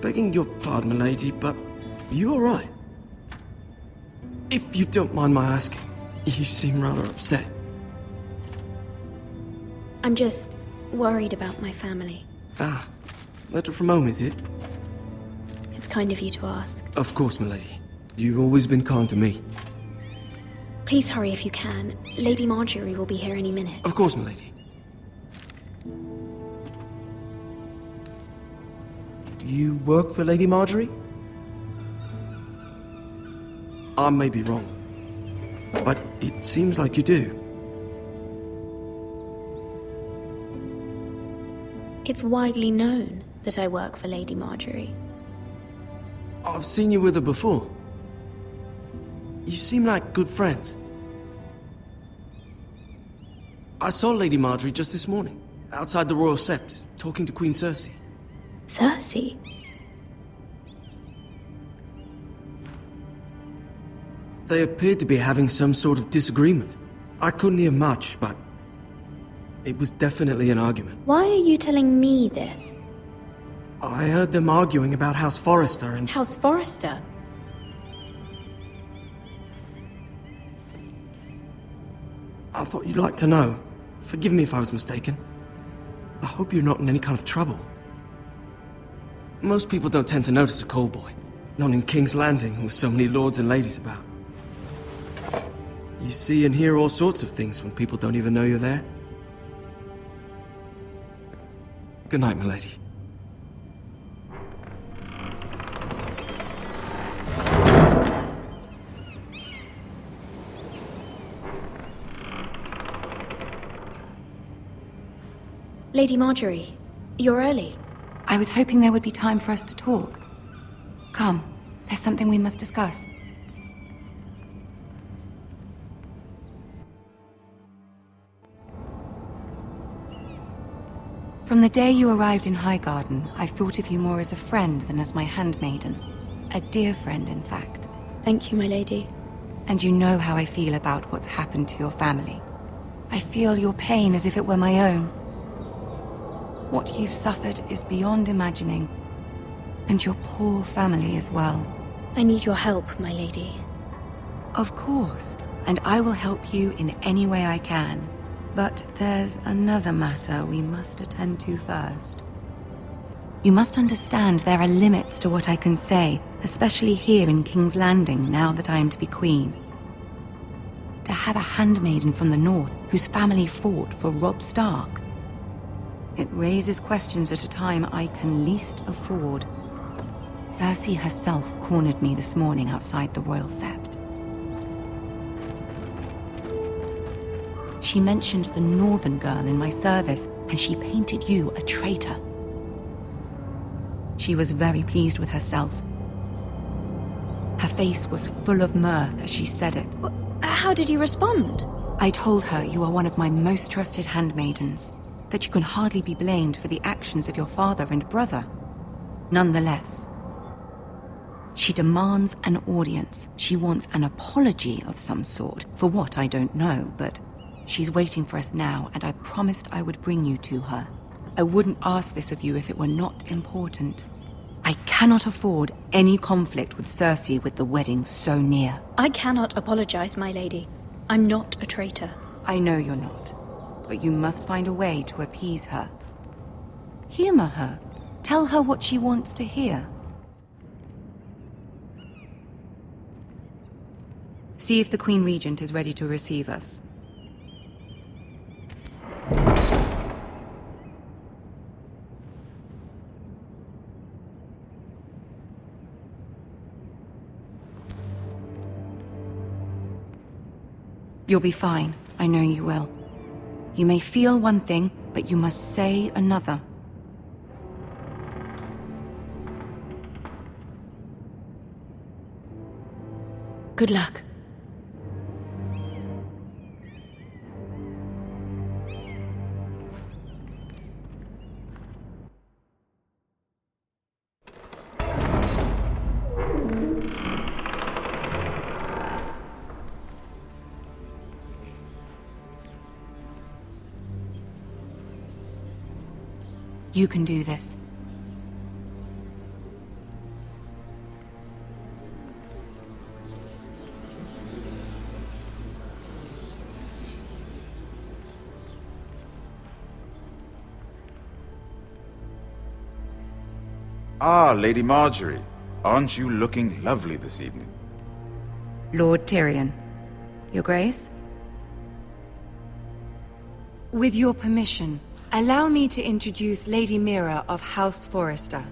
Begging your pardon, milady, but you alright? If you don't mind my asking, you seem rather upset. I'm just worried about my family. Ah, letter from home, is it? It's kind of you to ask. Of course, milady. You've always been kind to me. Please hurry if you can. Lady Marjorie will be here any minute. Of course, milady. You work for Lady Marjorie? I may be wrong, but it seems like you do. It's widely known that I work for Lady Marjorie. I've seen you with her before. You seem like good friends. I saw Lady Marjorie just this morning, outside the Royal Sept, talking to Queen Cersei. Cersei? They appeared to be having some sort of disagreement. I couldn't hear much, but it was definitely an argument. Why are you telling me this? I heard them arguing about House Forrester and... House Forrester? I thought you'd like to know. Forgive me if I was mistaken. I hope you're not in any kind of trouble. Most people don't tend to notice a call boy. Not in King's Landing, with so many lords and ladies about. You see and hear all sorts of things when people don't even know you're there. Good night, milady. Lady Marjorie, you're early. I was hoping there would be time for us to talk. Come, there's something we must discuss. From the day you arrived in Highgarden, I've thought of you more as a friend than as my handmaiden. A dear friend, in fact. Thank you, my lady. And you know how I feel about what's happened to your family. I feel your pain as if it were my own. What you've suffered is beyond imagining. And your poor family as well. I need your help, my lady. Of course, and I will help you in any way I can. But there's another matter we must attend to first. You must understand there are limits to what I can say, especially here in King's Landing, now that I am to be queen. To have a handmaiden from the north whose family fought for Robb Stark. It raises questions at a time I can least afford. Cersei herself cornered me this morning outside the Royal Sept. She mentioned the northern girl in my service, and she painted you a traitor. She was very pleased with herself. Her face was full of mirth as she said it. How did you respond? I told her you are one of my most trusted handmaidens, that you can hardly be blamed for the actions of your father and brother. Nonetheless, she demands an audience. She wants an apology of some sort, for what I don't know, but she's waiting for us now, and I promised I would bring you to her. I wouldn't ask this of you if it were not important. I cannot afford any conflict with Cersei with the wedding so near. I cannot apologize, my lady. I'm not a traitor. I know you're not, but you must find a way to appease her. Humor her. Tell her what she wants to hear. See if the Queen Regent is ready to receive us. You'll be fine. I know you will. You may feel one thing, but you must say another. Good luck. You can do this. Ah, Lady Marjorie. Aren't you looking lovely this evening? Lord Tyrion. Your Grace? With your permission, allow me to introduce Lady Mira of House Forrester.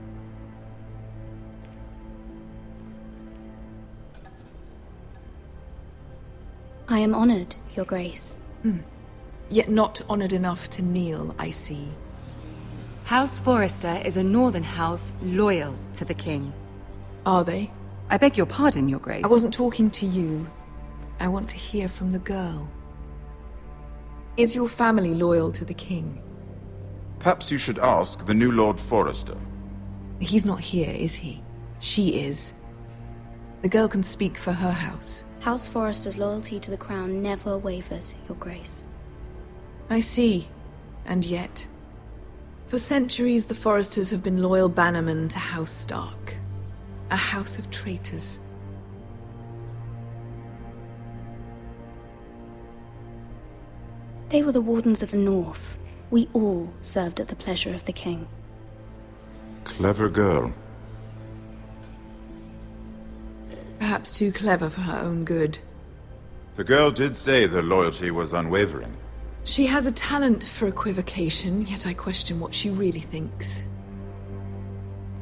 I am honored, Your Grace. Yet not honored enough to kneel, I see. House Forrester is a northern house loyal to the king. Are they? I beg your pardon, Your Grace. I wasn't talking to you. I want to hear from the girl. Is your family loyal to the king? Perhaps you should ask the new Lord Forrester. He's not here, is he? She is. The girl can speak for her house. House Forrester's loyalty to the crown never wavers, Your Grace. I see. And yet... For centuries, the Forresters have been loyal bannermen to House Stark. A house of traitors. They were the Wardens of the North. We all served at the pleasure of the king. Clever girl. Perhaps too clever for her own good. The girl did say their loyalty was unwavering. She has a talent for equivocation, yet I question what she really thinks.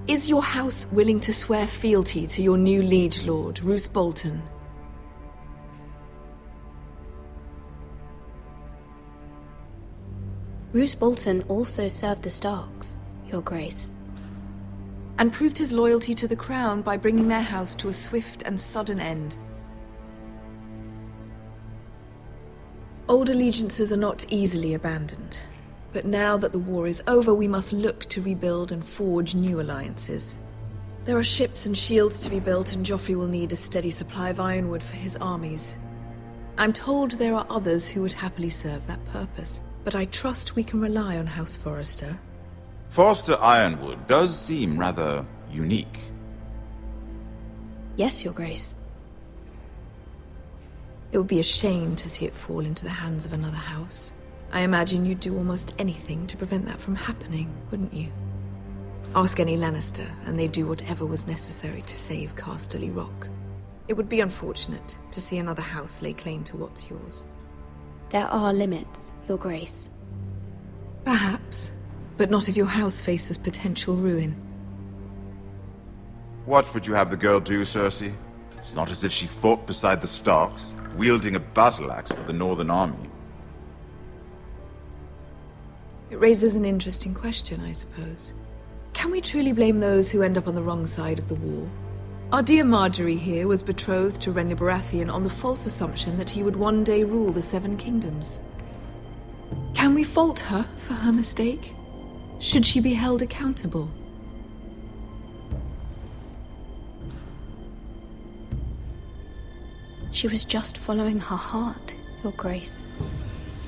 Is your house willing to swear fealty to your new liege lord, Roose Bolton? Roose Bolton also served the Starks, Your Grace. And proved his loyalty to the crown by bringing their house to a swift and sudden end. Old allegiances are not easily abandoned. But now that the war is over, we must look to rebuild and forge new alliances. There are ships and shields to be built, and Joffrey will need a steady supply of ironwood for his armies. I'm told there are others who would happily serve that purpose, but I trust we can rely on House Forrester. Forster Ironwood does seem rather unique. Yes, Your Grace. It would be a shame to see it fall into the hands of another house. I imagine you'd do almost anything to prevent that from happening, wouldn't you? Ask any Lannister, and they'd do whatever was necessary to save Casterly Rock. It would be unfortunate to see another house lay claim to what's yours. There are limits, Your Grace. Perhaps, but not if your house faces potential ruin. What would you have the girl do, Cersei? It's not as if she fought beside the Starks, wielding a battle axe for the Northern Army. It raises an interesting question, I suppose. Can we truly blame those who end up on the wrong side of the war? Our dear Marjorie here was betrothed to Renly Baratheon on the false assumption that he would one day rule the Seven Kingdoms. Can we fault her for her mistake? Should she be held accountable? She was just following her heart, Your Grace.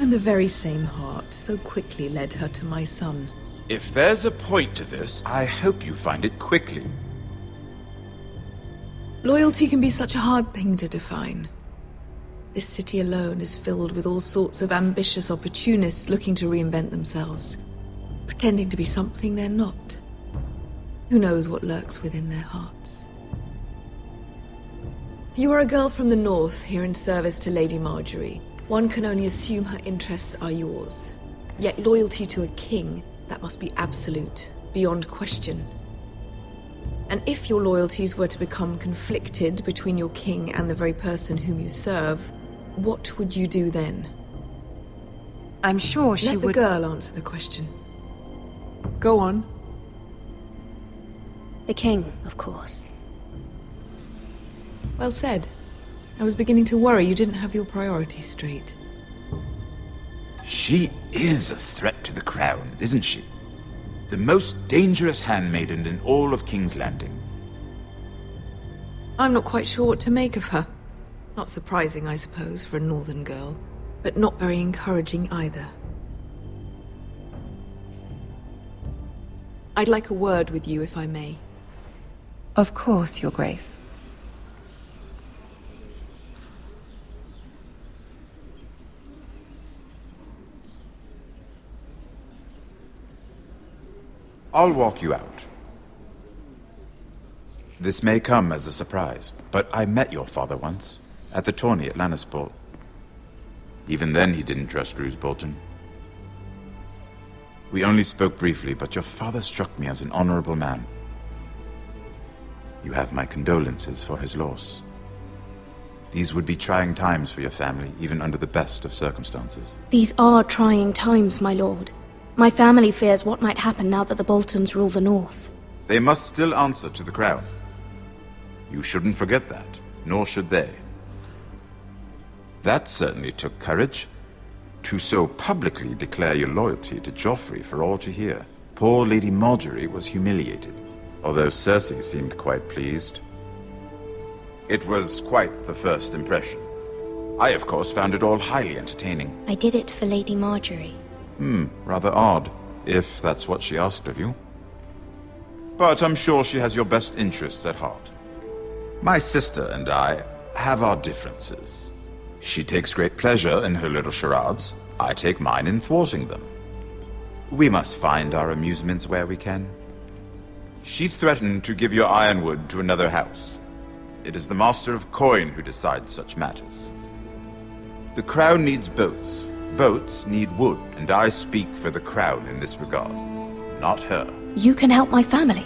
And the very same heart so quickly led her to my son. If there's a point to this, I hope you find it quickly. Loyalty can be such a hard thing to define. This city alone is filled with all sorts of ambitious opportunists looking to reinvent themselves, pretending to be something they're not. Who knows what lurks within their hearts? You are a girl from the north, here in service to Lady Marjorie. One can only assume her interests are yours. Yet loyalty to a king, that must be absolute, beyond question. And if your loyalties were to become conflicted between your king and the very person whom you serve, what would you do then? I'm sure she would... Let the girl answer the question. Go on. The king, of course. Well said. I was beginning to worry you didn't have your priorities straight. She is a threat to the crown, isn't she? The most dangerous handmaiden in all of King's Landing. I'm not quite sure what to make of her. Not surprising, I suppose, for a northern girl, but not very encouraging either. I'd like a word with you, if I may. Of course, Your Grace. I'll walk you out. This may come as a surprise, but I met your father once, at the tourney at Lannisport. Even then he didn't trust Roose Bolton. We only spoke briefly, but your father struck me as an honorable man. You have my condolences for his loss. These would be trying times for your family, even under the best of circumstances. These are trying times, my lord. My family fears what might happen now that the Boltons rule the North. They must still answer to the crown. You shouldn't forget that, nor should they. That certainly took courage. To so publicly declare your loyalty to Joffrey for all to hear. Poor Lady Marjorie was humiliated, although Cersei seemed quite pleased. It was quite the first impression. I, of course, found it all highly entertaining. I did it for Lady Marjorie. Rather odd, if that's what she asked of you. But I'm sure she has your best interests at heart. My sister and I have our differences. She takes great pleasure in her little charades. I take mine in thwarting them. We must find our amusements where we can. She threatened to give your ironwood to another house. It is the Master of Coin who decides such matters. The crown needs boats. Boats need wood, and I speak for the crown in this regard, not her. You can help my family.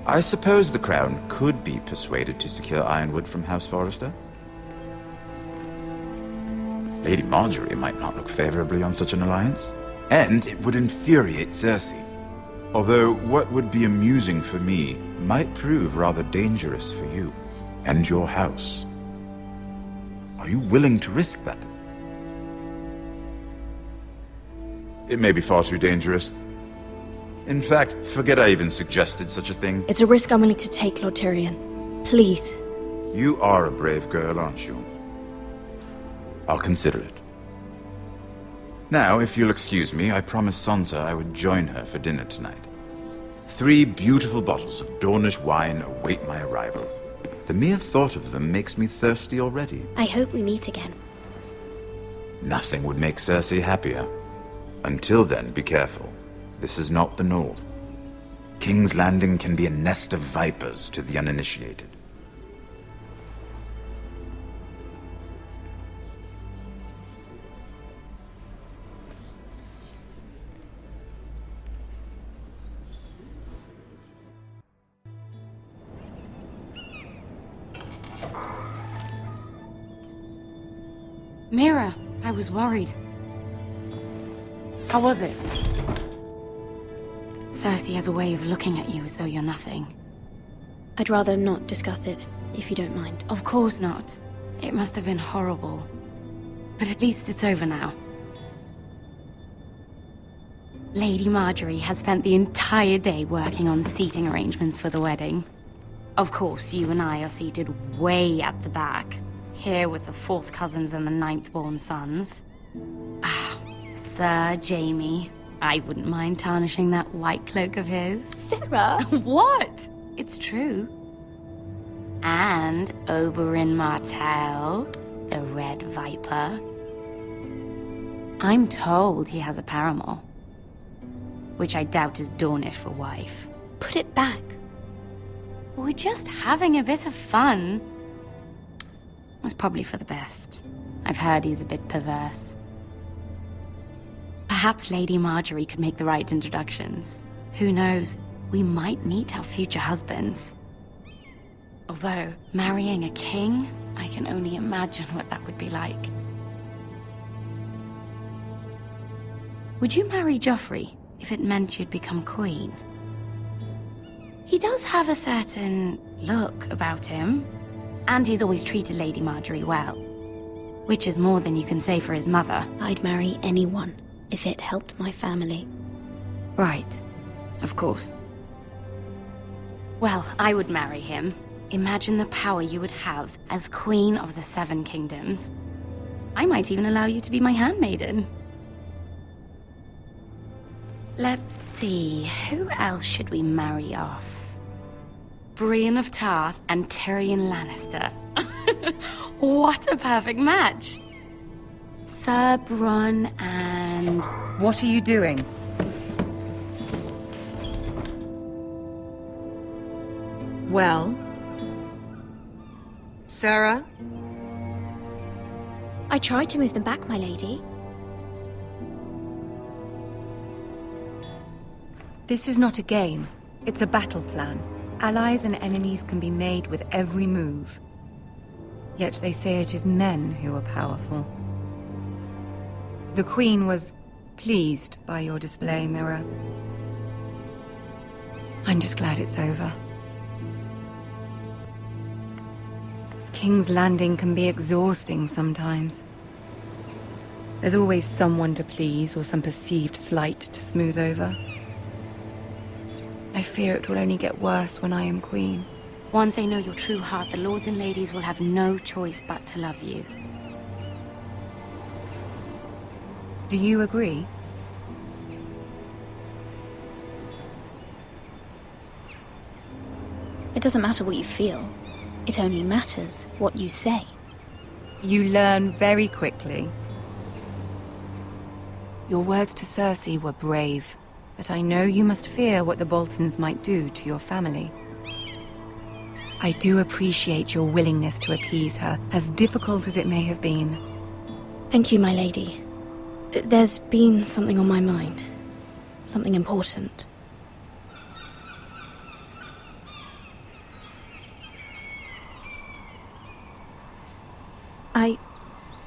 I suppose the crown could be persuaded to secure ironwood from House Forrester. Lady Marjorie might not look favorably on such an alliance, and it would infuriate Cersei. Although what would be amusing for me might prove rather dangerous for you and your house. Are you willing to risk that? It may be far too dangerous. In fact, forget I even suggested such a thing. It's a risk I'm willing to take, Lord Tyrion. Please. You are a brave girl, aren't you? I'll consider it. Now, if you'll excuse me, I promised Sansa I would join her for dinner tonight. 3 beautiful bottles of Dornish wine await my arrival. The mere thought of them makes me thirsty already. I hope we meet again. Nothing would make Cersei happier. Until then, be careful. This is not the North. King's Landing can be a nest of vipers to the uninitiated. Mira, I was worried. How was it? Cersei has a way of looking at you as though you're nothing. I'd rather not discuss it, if you don't mind. Of course not. It must have been horrible. But at least it's over now. Lady Marjorie has spent the entire day working on seating arrangements for the wedding. Of course, you and I are seated way at the back. Here with the 4th cousins and the 9th-born sons. Ah, Sir Jaime. I wouldn't mind tarnishing that white cloak of his. Sarah! What? It's true. And Oberyn Martell, the Red Viper. I'm told he has a paramour. Which I doubt is Dornish for wife. Put it back. We're just having a bit of fun. It's probably for the best. I've heard he's a bit perverse. Perhaps Lady Marjorie could make the right introductions. Who knows? We might meet our future husbands. Although, marrying a king, I can only imagine what that would be like. Would you marry Joffrey if it meant you'd become queen? He does have a certain look about him. And he's always treated Lady Marjorie well. Which is more than you can say for his mother. I'd marry anyone, if it helped my family. Right. Of course. Well, I would marry him. Imagine the power you would have as Queen of the 7 Kingdoms. I might even allow you to be my handmaiden. Let's see, who else should we marry off? Brienne of Tarth and Tyrion Lannister. What a perfect match! Sir Bronn and... What are you doing? Well? Sarah? I tried to move them back, my lady. This is not a game. It's a battle plan. Allies and enemies can be made with every move. Yet they say it is men who are powerful. The Queen was pleased by your display, Mira. I'm just glad it's over. King's Landing can be exhausting sometimes. There's always someone to please or some perceived slight to smooth over. I fear it will only get worse when I am queen. Once they know your true heart, the lords and ladies will have no choice but to love you. Do you agree? It doesn't matter what you feel. It only matters what you say. You learn very quickly. Your words to Cersei were brave, but I know you must fear what the Boltons might do to your family. I do appreciate your willingness to appease her, as difficult as it may have been. Thank you, my lady. There's been something on my mind. Something important.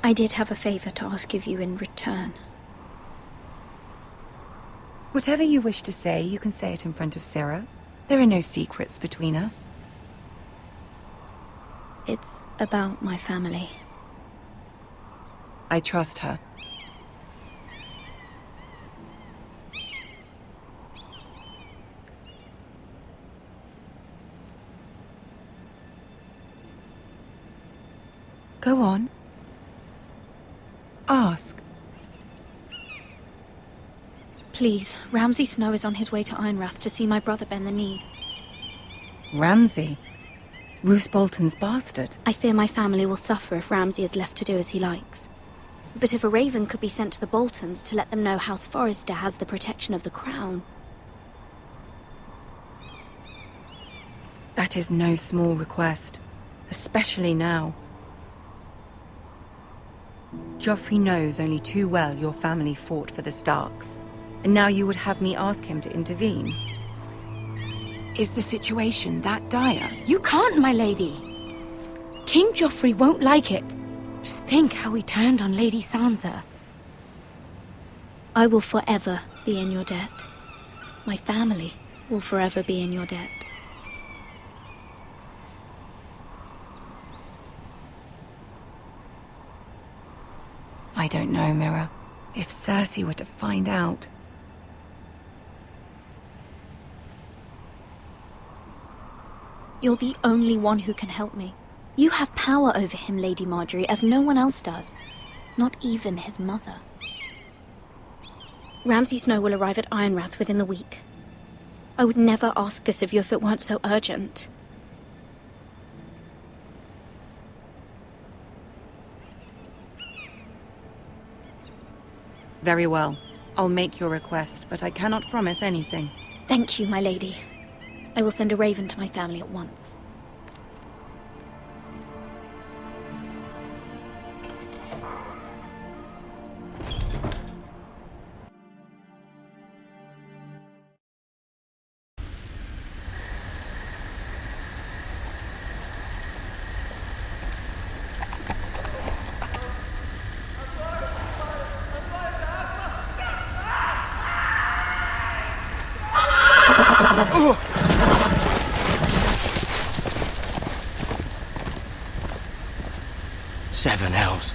I did have a favor to ask of you in return. Whatever you wish to say, you can say it in front of Sarah. There are no secrets between us. It's about my family. I trust her. Go on. Ask. Please, Ramsay Snow is on his way to Ironrath to see my brother bend the knee. Ramsay? Roose Bolton's bastard? I fear my family will suffer if Ramsay is left to do as he likes. But if a raven could be sent to the Boltons to let them know House Forrester has the protection of the crown... That is no small request, especially now. Joffrey knows only too well your family fought for the Starks, and now you would have me ask him to intervene. Is the situation that dire? You can't, my lady! King Joffrey won't like it. Just think how he turned on Lady Sansa. I will forever be in your debt. My family will forever be in your debt. I don't know, Mira. If Cersei were to find out... You're the only one who can help me. You have power over him, Lady Marjorie, as no one else does. Not even his mother. Ramsay Snow will arrive at Ironrath within the week. I would never ask this of you if it weren't so urgent. Very well. I'll make your request, but I cannot promise anything. Thank you, my lady. I will send a raven to my family at once. Seven hells.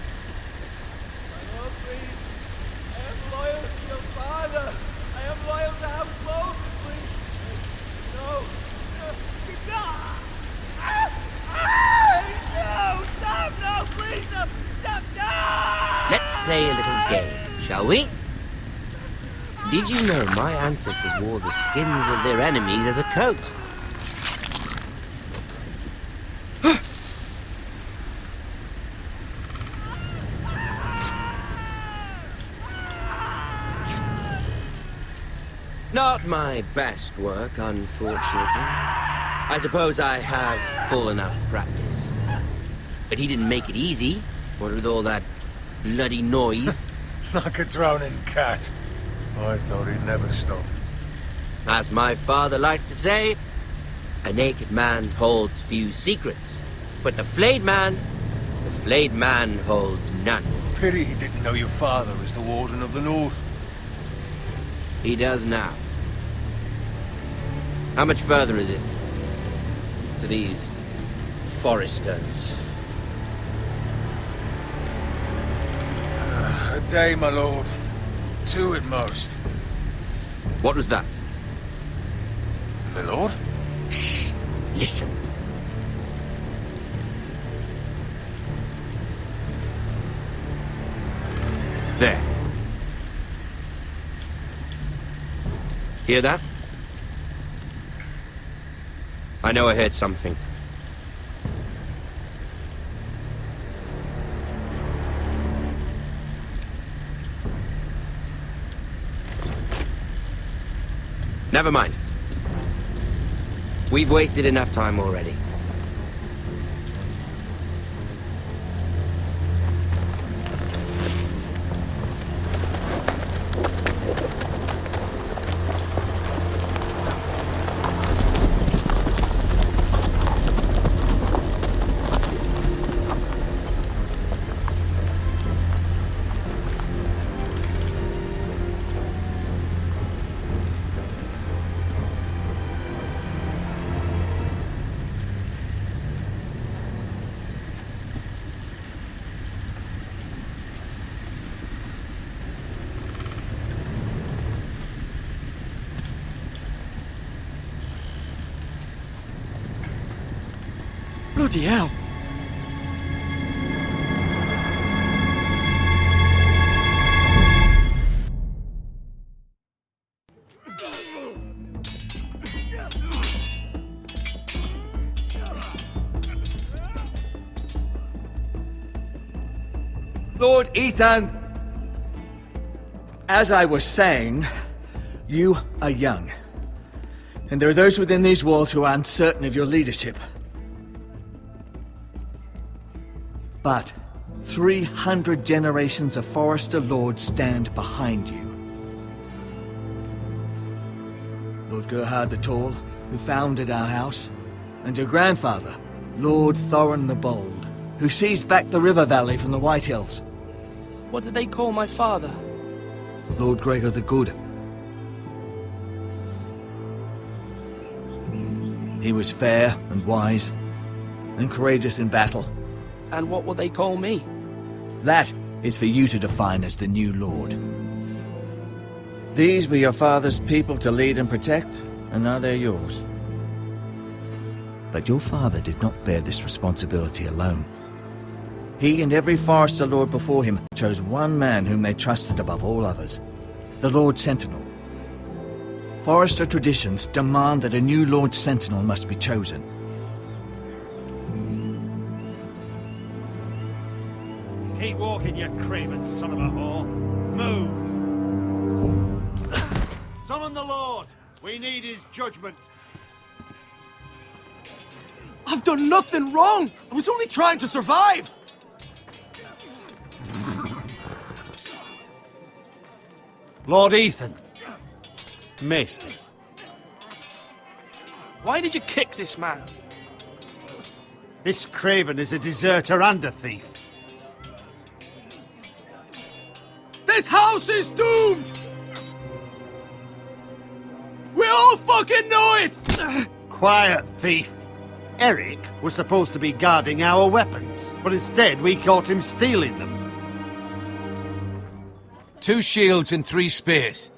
Let's play a little game, shall we? Did you know my ancestors wore the skins of their enemies as a coat? Not my best work, unfortunately. I suppose I have fallen out of practice. But he didn't make it easy, what with all that bloody noise. Like a drowning cat. I thought he'd never stop. As my father likes to say, a naked man holds few secrets. But the flayed man holds none. Pity he didn't know your father was the Warden of the North. He does now. How much further is it to these foresters? A day, my lord. 2 at most. What was that? My lord? Shh! Listen. There. Hear that? I know I heard something. Never mind. We've wasted enough time already. Bloody hell! Lord Ethan! As I was saying, you are young. And there are those within these walls who are uncertain of your leadership. But 300 generations of Forester Lords stand behind you. Lord Gerhard the Tall, who founded our house, and your grandfather, Lord Thorin the Bold, who seized back the river valley from the White Hills. What did they call my father? Lord Gregor the Good. He was fair and wise, and courageous in battle. And what will they call me? That is for you to define as the new Lord. These were your father's people to lead and protect, and now they're yours. But your father did not bear this responsibility alone. He and every Forester Lord before him chose one man whom they trusted above all others, the Lord Sentinel. Forester traditions demand that a new Lord Sentinel must be chosen. Keep walking, you craven son of a whore. Move! Summon the Lord! We need his judgment. I've done nothing wrong! I was only trying to survive! Lord Ethan. Maester. Why did you kick this man? This craven is a deserter and a thief. This house is doomed! We all fucking know it! Quiet, thief. Eric was supposed to be guarding our weapons, but instead we caught him stealing them. 2 shields and 3 spears.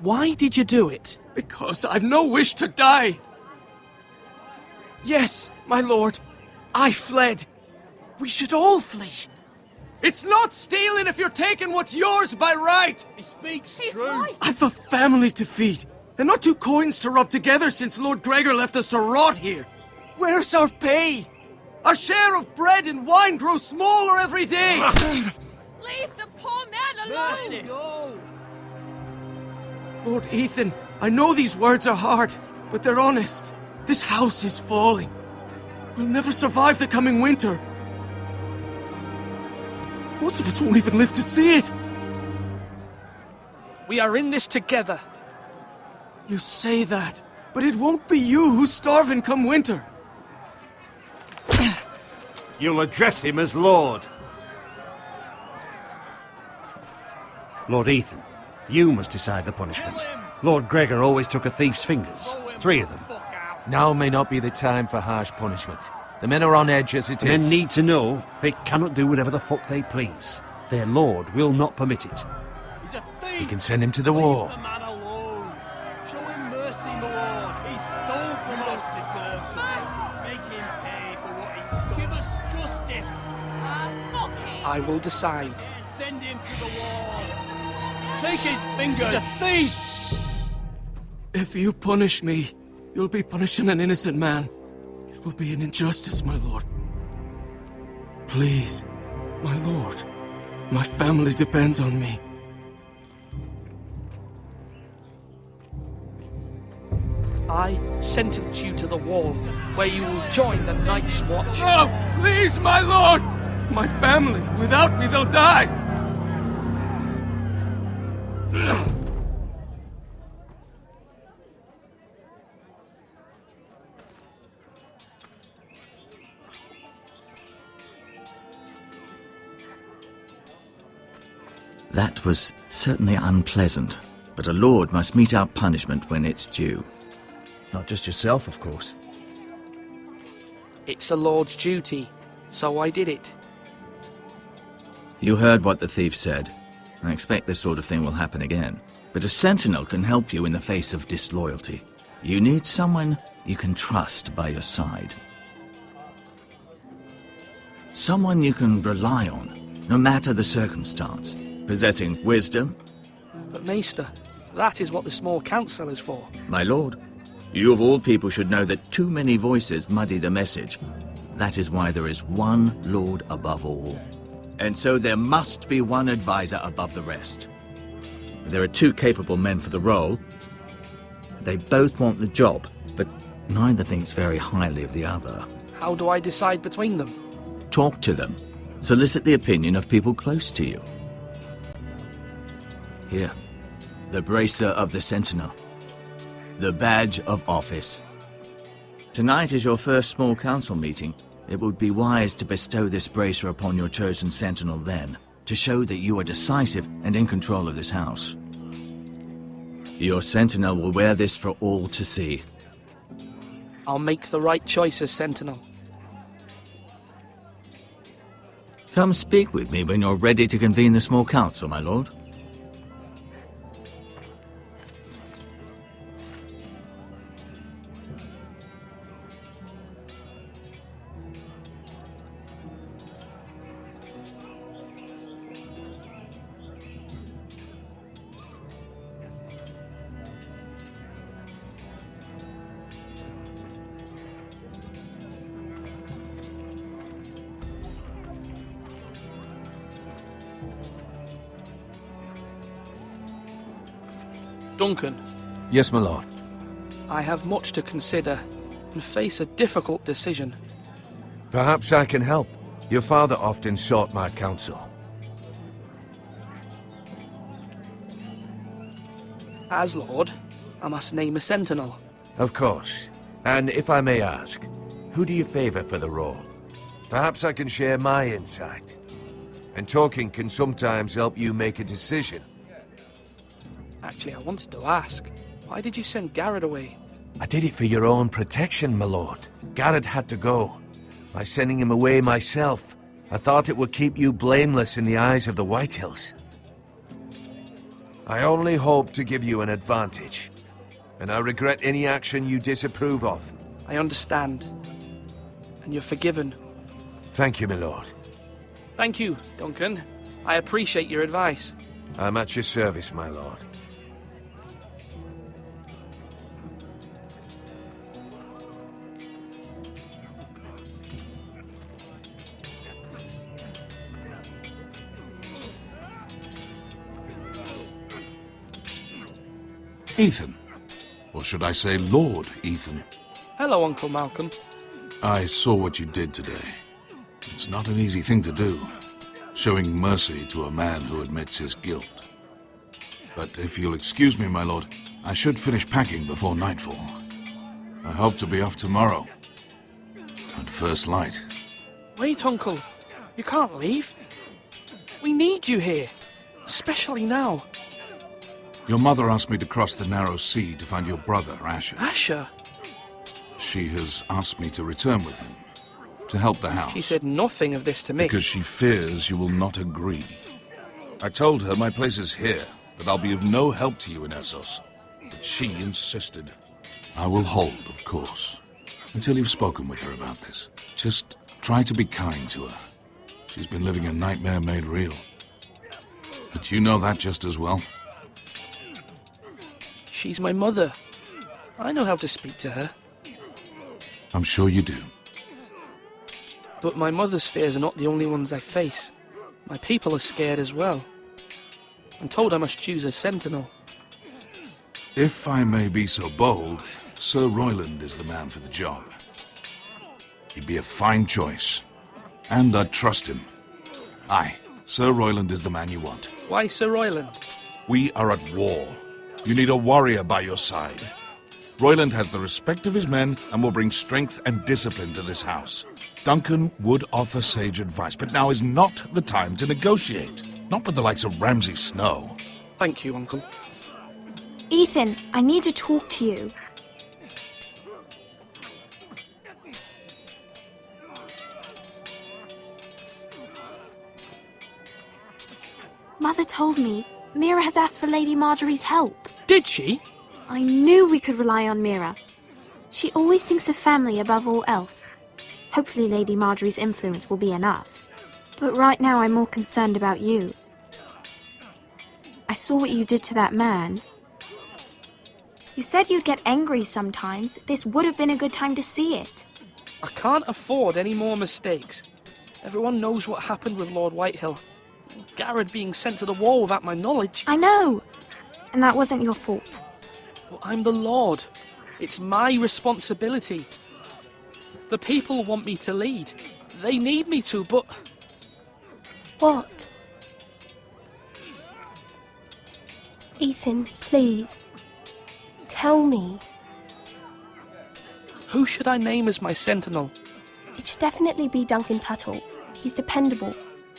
Why did you do it? Because I've no wish to die. Yes, my lord. I fled. We should all flee. It's not stealing if you're taking what's yours by right. He speaks true. I've a family to feed, and not 2 coins to rub together since Lord Gregor left us to rot here. Where's our pay? Our share of bread and wine grows smaller every day. Leave the poor man alone! Mercy. Go. Lord Ethan, I know these words are hard, but they're honest. This house is falling. We'll never survive the coming winter. Most of us won't even live to see it. We are in this together. You say that, but it won't be you who's starving come winter. You'll address him as Lord. Lord Ethan, you must decide the punishment. Lord Gregor always took a thief's fingers. 3 of them. Now may not be the time for harsh punishment. The men are on edge as it is. Men need to know they cannot do whatever the fuck they please. Their lord will not permit it. He's a thief! You can send him to the wall. Leave the man alone. Show him mercy, my lord. He stole from us. Deserve to make him pay for what he stole. Give us justice. I will decide. Send him to the wall. Take his fingers. He's a thief. If you punish me, you'll be punishing an innocent man. It will be an injustice, my lord. Please, my lord. My family depends on me. I sentence you to the wall, where you will join the Night's Watch. No! Please, my lord! My family, without me, they'll die! That was certainly unpleasant, but a lord must mete out punishment when it's due. Not just yourself, of course. It's a lord's duty, so I did it. You heard what the thief said. I expect this sort of thing will happen again. But a sentinel can help you in the face of disloyalty. You need someone you can trust by your side. Someone you can rely on, no matter the circumstance. Possessing wisdom. But Maester, that is what the small council is for. My lord, you of all people should know that too many voices muddy the message. That is why there is one lord above all. And so there must be one advisor above the rest. There are two capable men for the role. They both want the job, but neither thinks very highly of the other. How do I decide between them? Talk to them. Solicit the opinion of people close to you. Here, the bracer of the Sentinel. The badge of office. Tonight is your first small council meeting. It would be wise to bestow this bracer upon your chosen Sentinel then, to show that you are decisive and in control of this house. Your Sentinel will wear this for all to see. I'll make the right choice as Sentinel. Come speak with me when you're ready to convene the small council, my lord. Duncan. Yes, my lord. I have much to consider and face a difficult decision. Perhaps I can help. Your father often sought my counsel. As Lord, I must name a Sentinel. Of course. And if I may ask, who do you favor for the role? Perhaps I can share my insight. And talking can sometimes help you make a decision. Actually, I wanted to ask, why did you send Garrett away? I did it for your own protection, my lord. Garrett had to go. By sending him away myself, I thought it would keep you blameless in the eyes of the Whitehills. I only hope to give you an advantage, and I regret any action you disapprove of. I understand, and you're forgiven. Thank you, my lord. Thank you, Duncan. I appreciate your advice. I'm at your service, my lord. Ethan. Or should I say Lord Ethan? Hello, Uncle Malcolm. I saw what you did today. It's not an easy thing to do, showing mercy to a man who admits his guilt. But if you'll excuse me, my lord, I should finish packing before nightfall. I hope to be off tomorrow. At first light. Wait, Uncle. You can't leave. We need you here. Especially now. Your mother asked me to cross the narrow sea to find your brother, Asher. Asher? She has asked me to return with him, to help the house. She said nothing of this to me. Because she fears you will not agree. I told her my place is here, that I'll be of no help to you in Essos. But she insisted. I will hold, of course, until you've spoken with her about this. Just try to be kind to her. She's been living a nightmare made real. But you know that just as well. She's my mother. I know how to speak to her. I'm sure you do. But my mother's fears are not the only ones I face. My people are scared as well. I'm told I must choose a sentinel. If I may be so bold, Sir Royland is the man for the job. He'd be a fine choice. And I'd trust him. Aye, Sir Royland is the man you want. Why Sir Royland? We are at war. You need a warrior by your side. Royland has the respect of his men and will bring strength and discipline to this house. Duncan would offer sage advice, but now is not the time to negotiate. Not with the likes of Ramsay Snow. Thank you, Uncle. Ethan, I need to talk to you. Mother told me Mira has asked for Lady Marjorie's help. Did she? I knew we could rely on Mira. She always thinks of family above all else. Hopefully Lady Marjorie's influence will be enough. But right now I'm more concerned about you. I saw what you did to that man. You said you'd get angry sometimes. This would have been a good time to see it. I can't afford any more mistakes. Everyone knows what happened with Lord Whitehill. Garrett being sent to the war without my knowledge. I know! And that wasn't your fault. But I'm the Lord. It's my responsibility. The people want me to lead. They need me to, but... What? Ethan, please. Tell me. Who should I name as my sentinel? It should definitely be Duncan Tuttle. He's dependable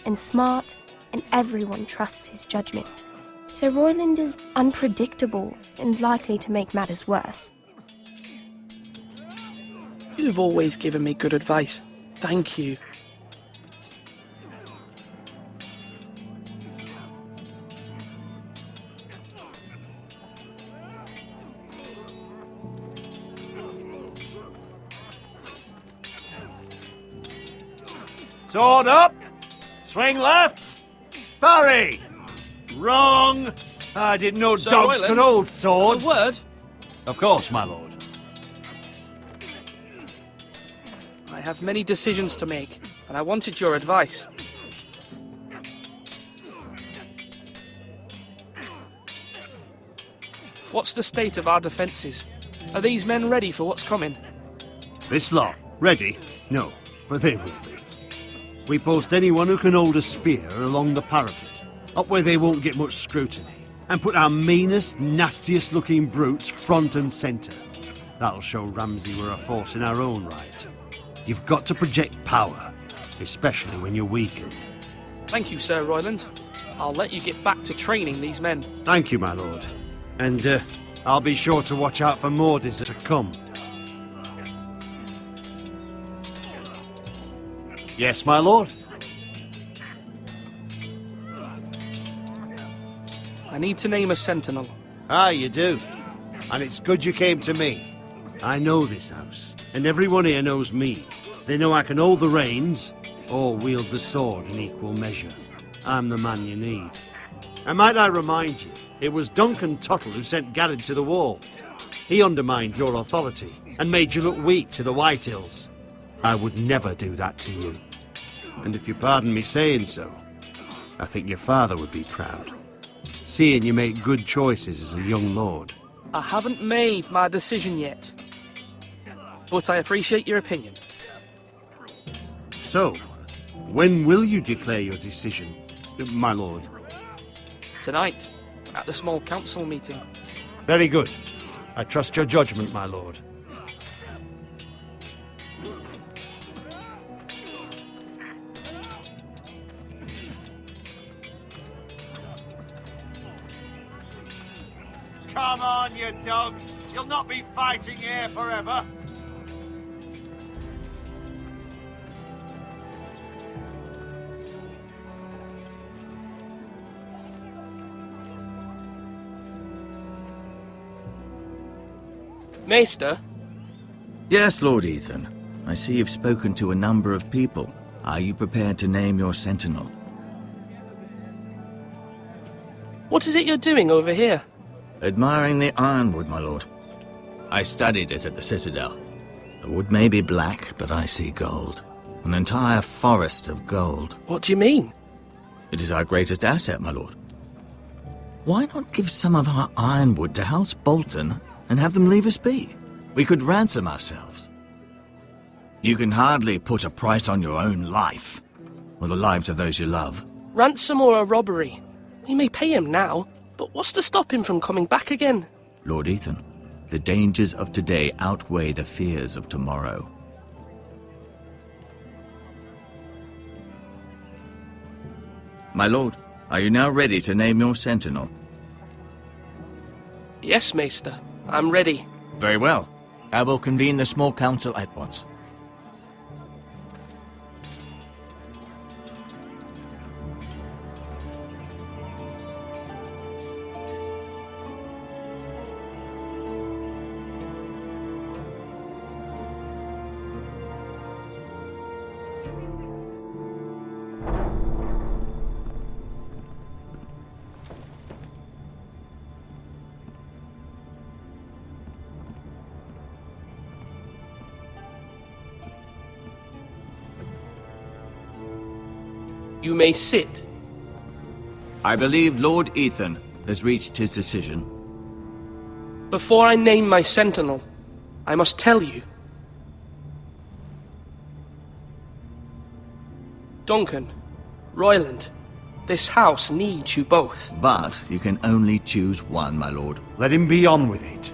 and smart, and everyone trusts his judgment. Sir Royland is unpredictable and likely to make matters worse. You've always given me good advice. Thank you. Sword up! Swing left! Parry! Wrong! I didn't know Sir dogs Royland, could hold swords. a word? Of course, my lord. I have many decisions to make, and I wanted your advice. What's the state of our defences? Are these men ready for what's coming? This lot, ready? No, but they will be. We post anyone who can hold a spear along the parapet, up where they won't get much scrutiny, and put our meanest, nastiest looking brutes front and centre. That'll show Ramsay we're a force in our own right. You've got to project power, especially when you're weakened. Thank you, Sir Royland. I'll let you get back to training these men. Thank you, my lord. And I'll be sure to watch out for more to come. Yes, my lord? I need to name a sentinel. Ah, you do. And it's good you came to me. I know this house, and everyone here knows me. They know I can hold the reins, or wield the sword in equal measure. I'm the man you need. And might I remind you, it was Duncan Tuttle who sent Garrett to the wall. He undermined your authority, and made you look weak to the Whitehills. I would never do that to you. And if you pardon me saying so, I think your father would be proud. Seeing you make good choices as a young lord. I haven't made my decision yet, but I appreciate your opinion. So, when will you declare your decision, my lord? Tonight, at the small council meeting. Very good. I trust your judgment, my lord. Come on, you dogs! You'll not be fighting here forever! Maester? Yes, Lord Ethan. I see you've spoken to a number of people. Are you prepared to name your sentinel? What is it you're doing over here? Admiring the ironwood, my lord. I studied it at the Citadel. The wood may be black, but I see gold. An entire forest of gold. What do you mean? It is our greatest asset, my lord. Why not give some of our ironwood to House Bolton and have them leave us be? We could ransom ourselves. You can hardly put a price on your own life, or the lives of those you love. Ransom or a robbery? We may pay him now, but what's to stop him from coming back again? Lord Ethan, the dangers of today outweigh the fears of tomorrow. My lord, are you now ready to name your sentinel? Yes, Maester. I'm ready. Very well. I will convene the small council at once. You may sit. I believe Lord Ethan has reached his decision. Before I name my sentinel, I must tell you. Duncan, Royland, this house needs you both. But you can only choose one, my lord. Let him be on with it.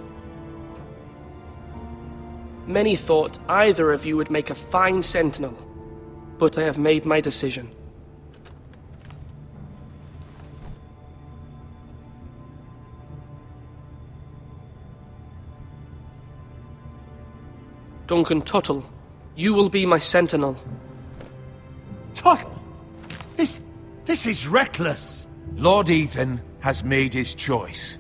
Many thought either of you would make a fine sentinel, but I have made my decision. Duncan Tuttle, you will be my sentinel. Tuttle! This is reckless! Lord Ethan has made his choice.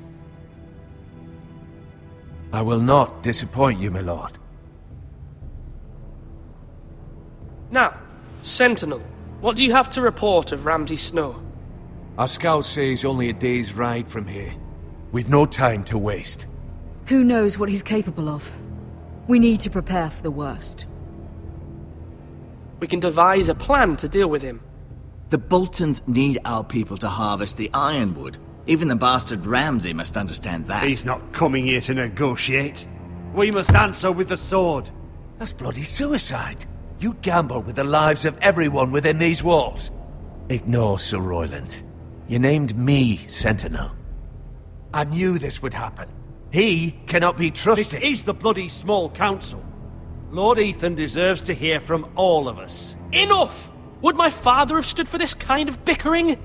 I will not disappoint you, my lord. Now, sentinel, what do you have to report of Ramsay Snow? Our scouts say he's only a day's ride from here, with no time to waste. Who knows what he's capable of? We need to prepare for the worst. We can devise a plan to deal with him. The Boltons need our people to harvest the ironwood. Even the bastard Ramsay must understand that. He's not coming here to negotiate. We must answer with the sword. That's bloody suicide. You gamble with the lives of everyone within these walls. Ignore Sir Royland. You named me Sentinel. I knew this would happen. He cannot be trusted. This is the bloody small council. Lord Ethan deserves to hear from all of us. Enough! Would my father have stood for this kind of bickering?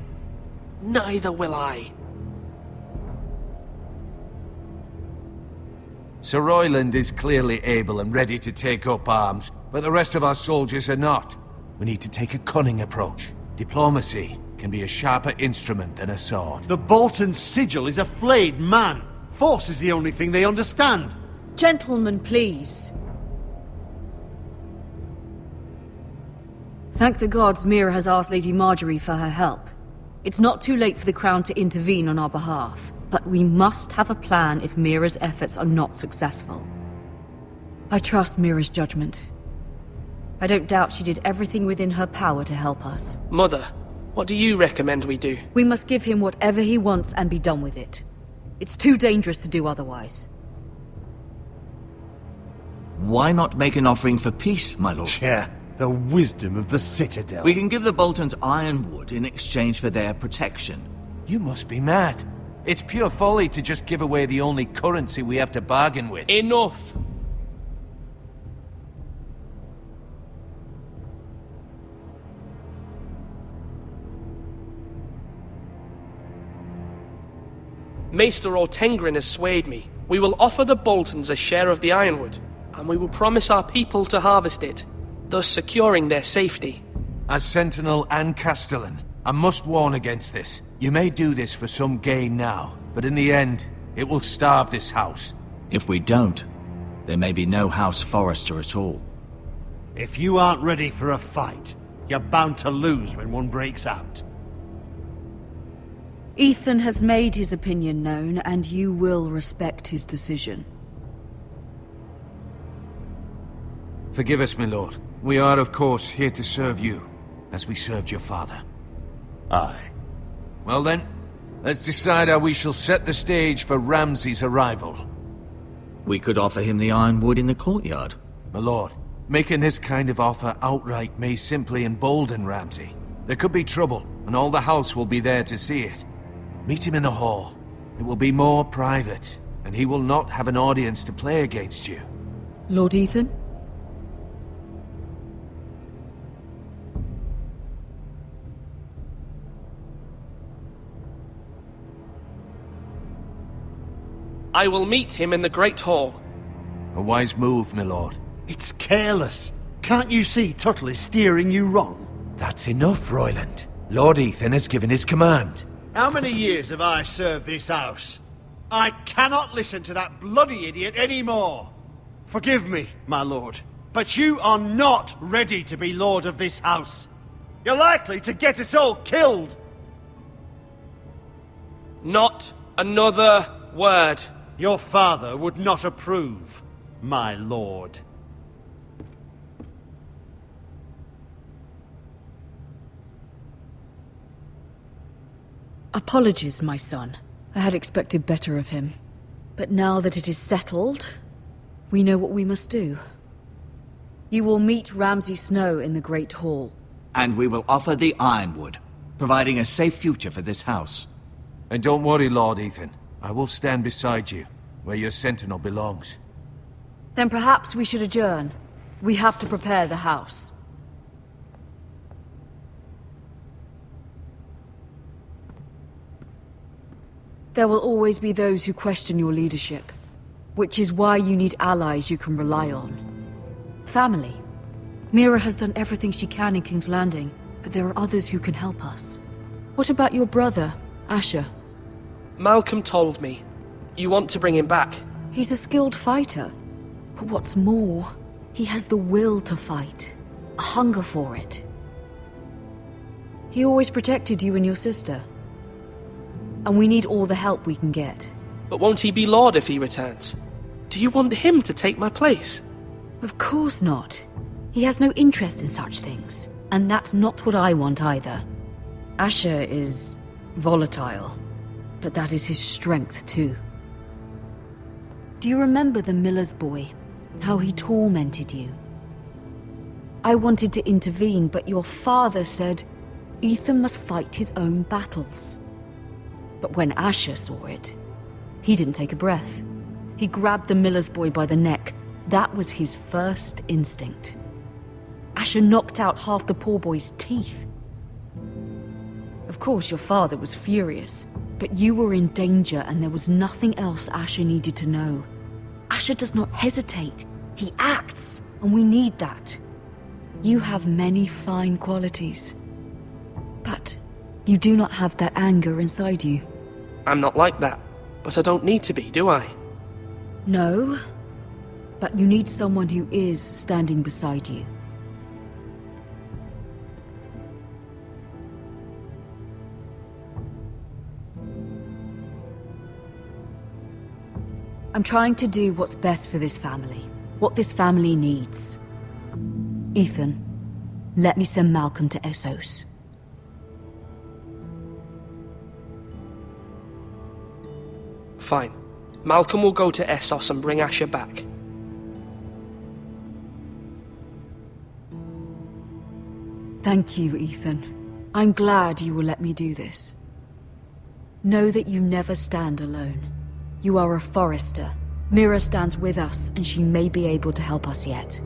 Neither will I. Sir Royland is clearly able and ready to take up arms, but the rest of our soldiers are not. We need to take a cunning approach. Diplomacy can be a sharper instrument than a sword. The Bolton sigil is a flayed man. Force is the only thing they understand. Gentlemen, please. Thank the gods Mira has asked Lady Marjorie for her help. It's not too late for the Crown to intervene on our behalf, but we must have a plan if Mira's efforts are not successful. I trust Mira's judgment. I don't doubt she did everything within her power to help us. Mother, what do you recommend we do? We must give him whatever he wants and be done with it. It's too dangerous to do otherwise. Why not make an offering for peace, my lord? Yeah, the wisdom of the Citadel. We can give the Boltons ironwood in exchange for their protection. You must be mad. It's pure folly to just give away the only currency we have to bargain with. Enough! Maester Ortengrin has swayed me. We will offer the Boltons a share of the ironwood, and we will promise our people to harvest it, thus securing their safety. As Sentinel and Castellan, I must warn against this. You may do this for some gain now, but in the end, it will starve this house. If we don't, there may be no House Forrester at all. If you aren't ready for a fight, you're bound to lose when one breaks out. Ethan has made his opinion known, and you will respect his decision. Forgive us, my lord. We are, of course, here to serve you, as we served your father. Aye. Well then, let's decide how we shall set the stage for Ramsay's arrival. We could offer him the ironwood in the courtyard. My lord, making this kind of offer outright may simply embolden Ramsay. There could be trouble, and all the house will be there to see it. Meet him in the hall. It will be more private, and he will not have an audience to play against you. Lord Ethan? I will meet him in the Great Hall. A wise move, my lord. It's careless. Can't you see Tuttle is steering you wrong? That's enough, Royland. Lord Ethan has given his command. How many years have I served this house? I cannot listen to that bloody idiot anymore. Forgive me, my lord, but you are not ready to be lord of this house. You're likely to get us all killed. Not another word. Your father would not approve, my lord. Apologies, my son. I had expected better of him. But now that it is settled, we know what we must do. You will meet Ramsay Snow in the Great Hall. And we will offer the Ironwood, providing a safe future for this house. And don't worry, Lord Ethan. I will stand beside you, where your sentinel belongs. Then perhaps we should adjourn. We have to prepare the house. There will always be those who question your leadership, which is why you need allies you can rely on. Family. Mira has done everything she can in King's Landing, but there are others who can help us. What about your brother, Asher? Malcolm told me. You want to bring him back? He's a skilled fighter. But what's more, he has the will to fight. A hunger for it. He always protected you and your sister. And we need all the help we can get. But won't he be Lord if he returns? Do you want him to take my place? Of course not. He has no interest in such things. And that's not what I want either. Asher is volatile. But that is his strength too. Do you remember the miller's boy? How he tormented you? I wanted to intervene, but your father said Ethan must fight his own battles. But when Asher saw it, he didn't take a breath. He grabbed the miller's boy by the neck. That was his first instinct. Asher knocked out half the poor boy's teeth. Of course, your father was furious, but you were in danger and there was nothing else Asher needed to know. Asher does not hesitate. He acts, and we need that. You have many fine qualities, but you do not have that anger inside you. I'm not like that, but I don't need to be, do I? No, but you need someone who is standing beside you. I'm trying to do what's best for this family, what this family needs. Ethan, let me send Malcolm to Essos. Fine. Malcolm will go to Essos and bring Asher back. Thank you, Ethan. I'm glad you will let me do this. Know that you never stand alone. You are a Forester. Mira stands with us, and she may be able to help us yet.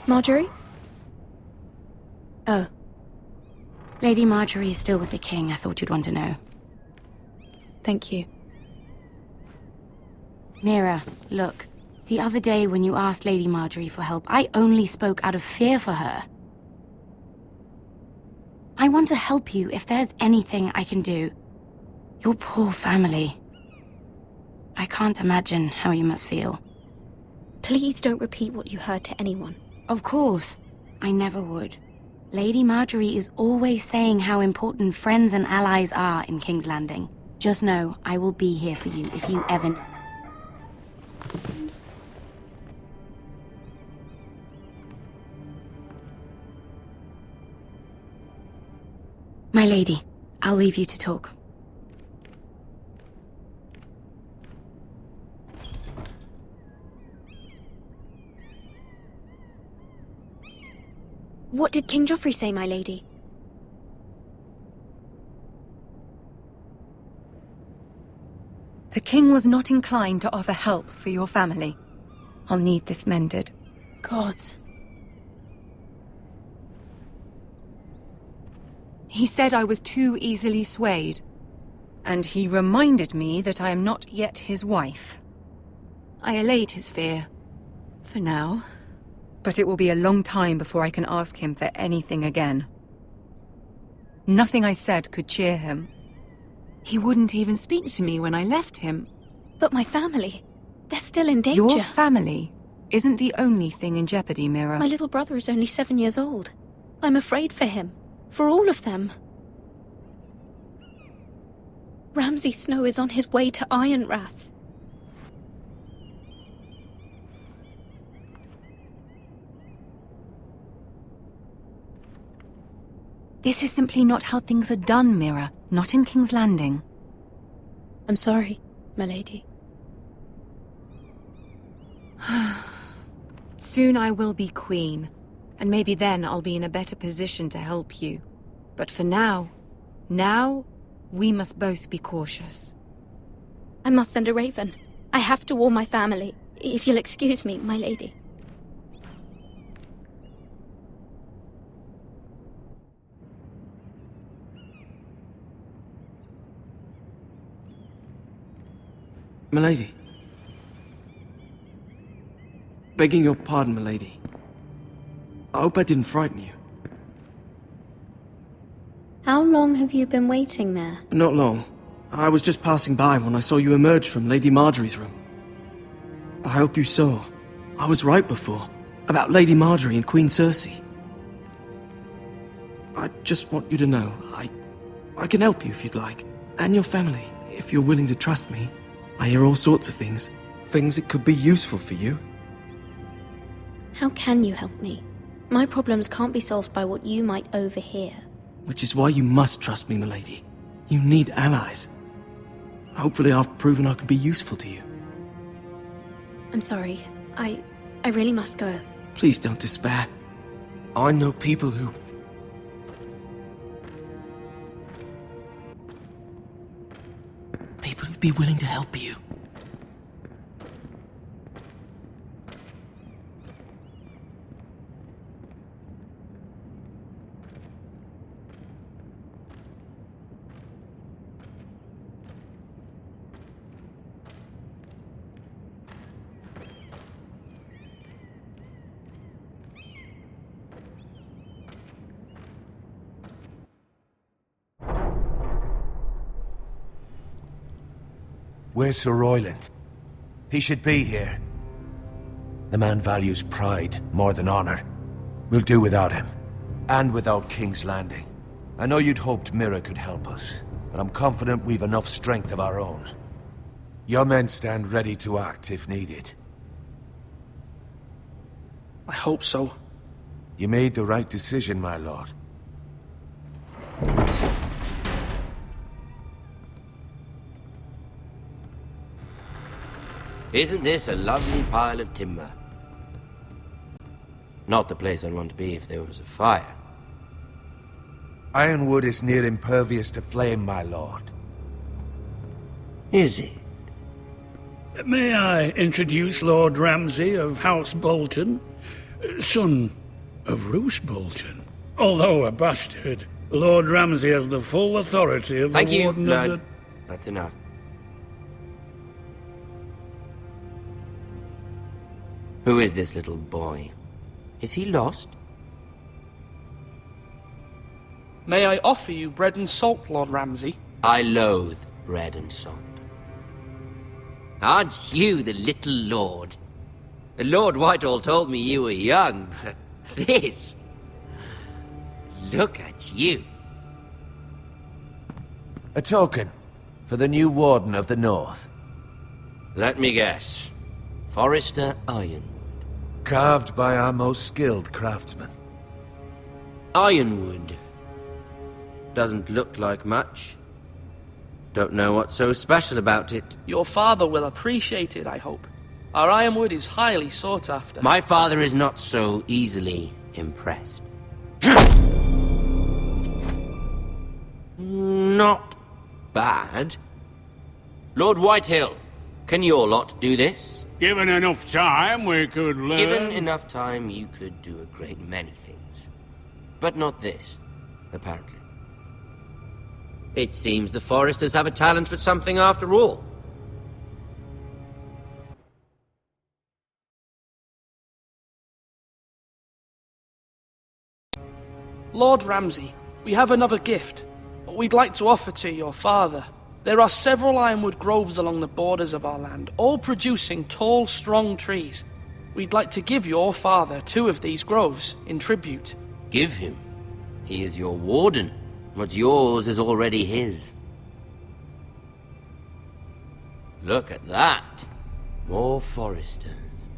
Marjorie? Oh. Lady Marjorie is still with the king. I thought you'd want to know. Thank you. Mira, look. The other day when you asked Lady Marjorie for help, I only spoke out of fear for her. I want to help you if there's anything I can do. Your poor family. I can't imagine how you must feel. Please don't repeat what you heard to anyone. Of course. I never would. Lady Marjorie is always saying how important friends and allies are in King's Landing. Just know, I will be here for you if you ever... My lady, I'll leave you to talk. What did King Joffrey say, my lady? The king was not inclined to offer help for your family. I'll need this mended. Gods. He said I was too easily swayed. And he reminded me that I am not yet his wife. I allayed his fear. For now. But it will be a long time before I can ask him for anything again. Nothing I said could cheer him. He wouldn't even speak to me when I left him. But my family, they're still in danger. Your family isn't the only thing in jeopardy, Mira. My little brother is only 7 years old. I'm afraid for him. For all of them. Ramsay Snow is on his way to Ironrath. This is simply not how things are done, Mira. Not in King's Landing. I'm sorry, my lady. Soon I will be queen, and maybe then I'll be in a better position to help you. But for now, we must both be cautious. I must send a raven. I have to warn my family. If you'll excuse me, my lady. Milady. Begging your pardon, milady. I hope I didn't frighten you. How long have you been waiting there? Not long. I was just passing by when I saw you emerge from Lady Marjorie's room. I hope you saw. I was right before. About Lady Marjorie and Queen Cersei. I just want you to know, I can help you if you'd like. And your family, if you're willing to trust me. I hear all sorts of things. Things that could be useful for you. How can you help me? My problems can't be solved by what you might overhear. Which is why you must trust me, milady. You need allies. Hopefully I've proven I can be useful to you. I'm sorry. I really must go. Please don't despair. I know people who... People who'd be willing to help you. Where's Sir Royland? He should be here. The man values pride more than honor. We'll do without him. And without King's Landing. I know you'd hoped Mira could help us, but I'm confident we've enough strength of our own. Your men stand ready to act if needed. I hope so. You made the right decision, my lord. Isn't this a lovely pile of timber? Not the place I'd want to be if there was a fire. Ironwood is near impervious to flame, my lord. Is it? May I introduce Lord Ramsay of House Bolton, son of Roose Bolton. Although a bastard, Lord Ramsay has the full authority of Thank the you, Warden Lord. of the... That's enough. Who is this little boy? Is he lost? May I offer you bread and salt, Lord Ramsay? I loathe bread and salt. Aren't you the little lord? Lord Whitehall told me you were young, but this... Look at you. A token for the new Warden of the North. Let me guess. Forrester Ironwood. Carved by our most skilled craftsmen. Ironwood. Doesn't look like much. Don't know what's so special about it. Your father will appreciate it, I hope. Our ironwood is highly sought after. My father is not so easily impressed. not bad. Lord Whitehill, can your lot do this? Given enough time, we could learn. Given enough time, you could do a great many things. But not this, apparently. It seems the Foresters have a talent for something after all. Lord Ramsay, we have another gift. We'd like to offer to your father. There are several ironwood groves along the borders of our land, all producing tall, strong trees. We'd like to give your father 2 of these groves in tribute. Give him? He is your warden. What's yours is already his. Look at that. More Foresters.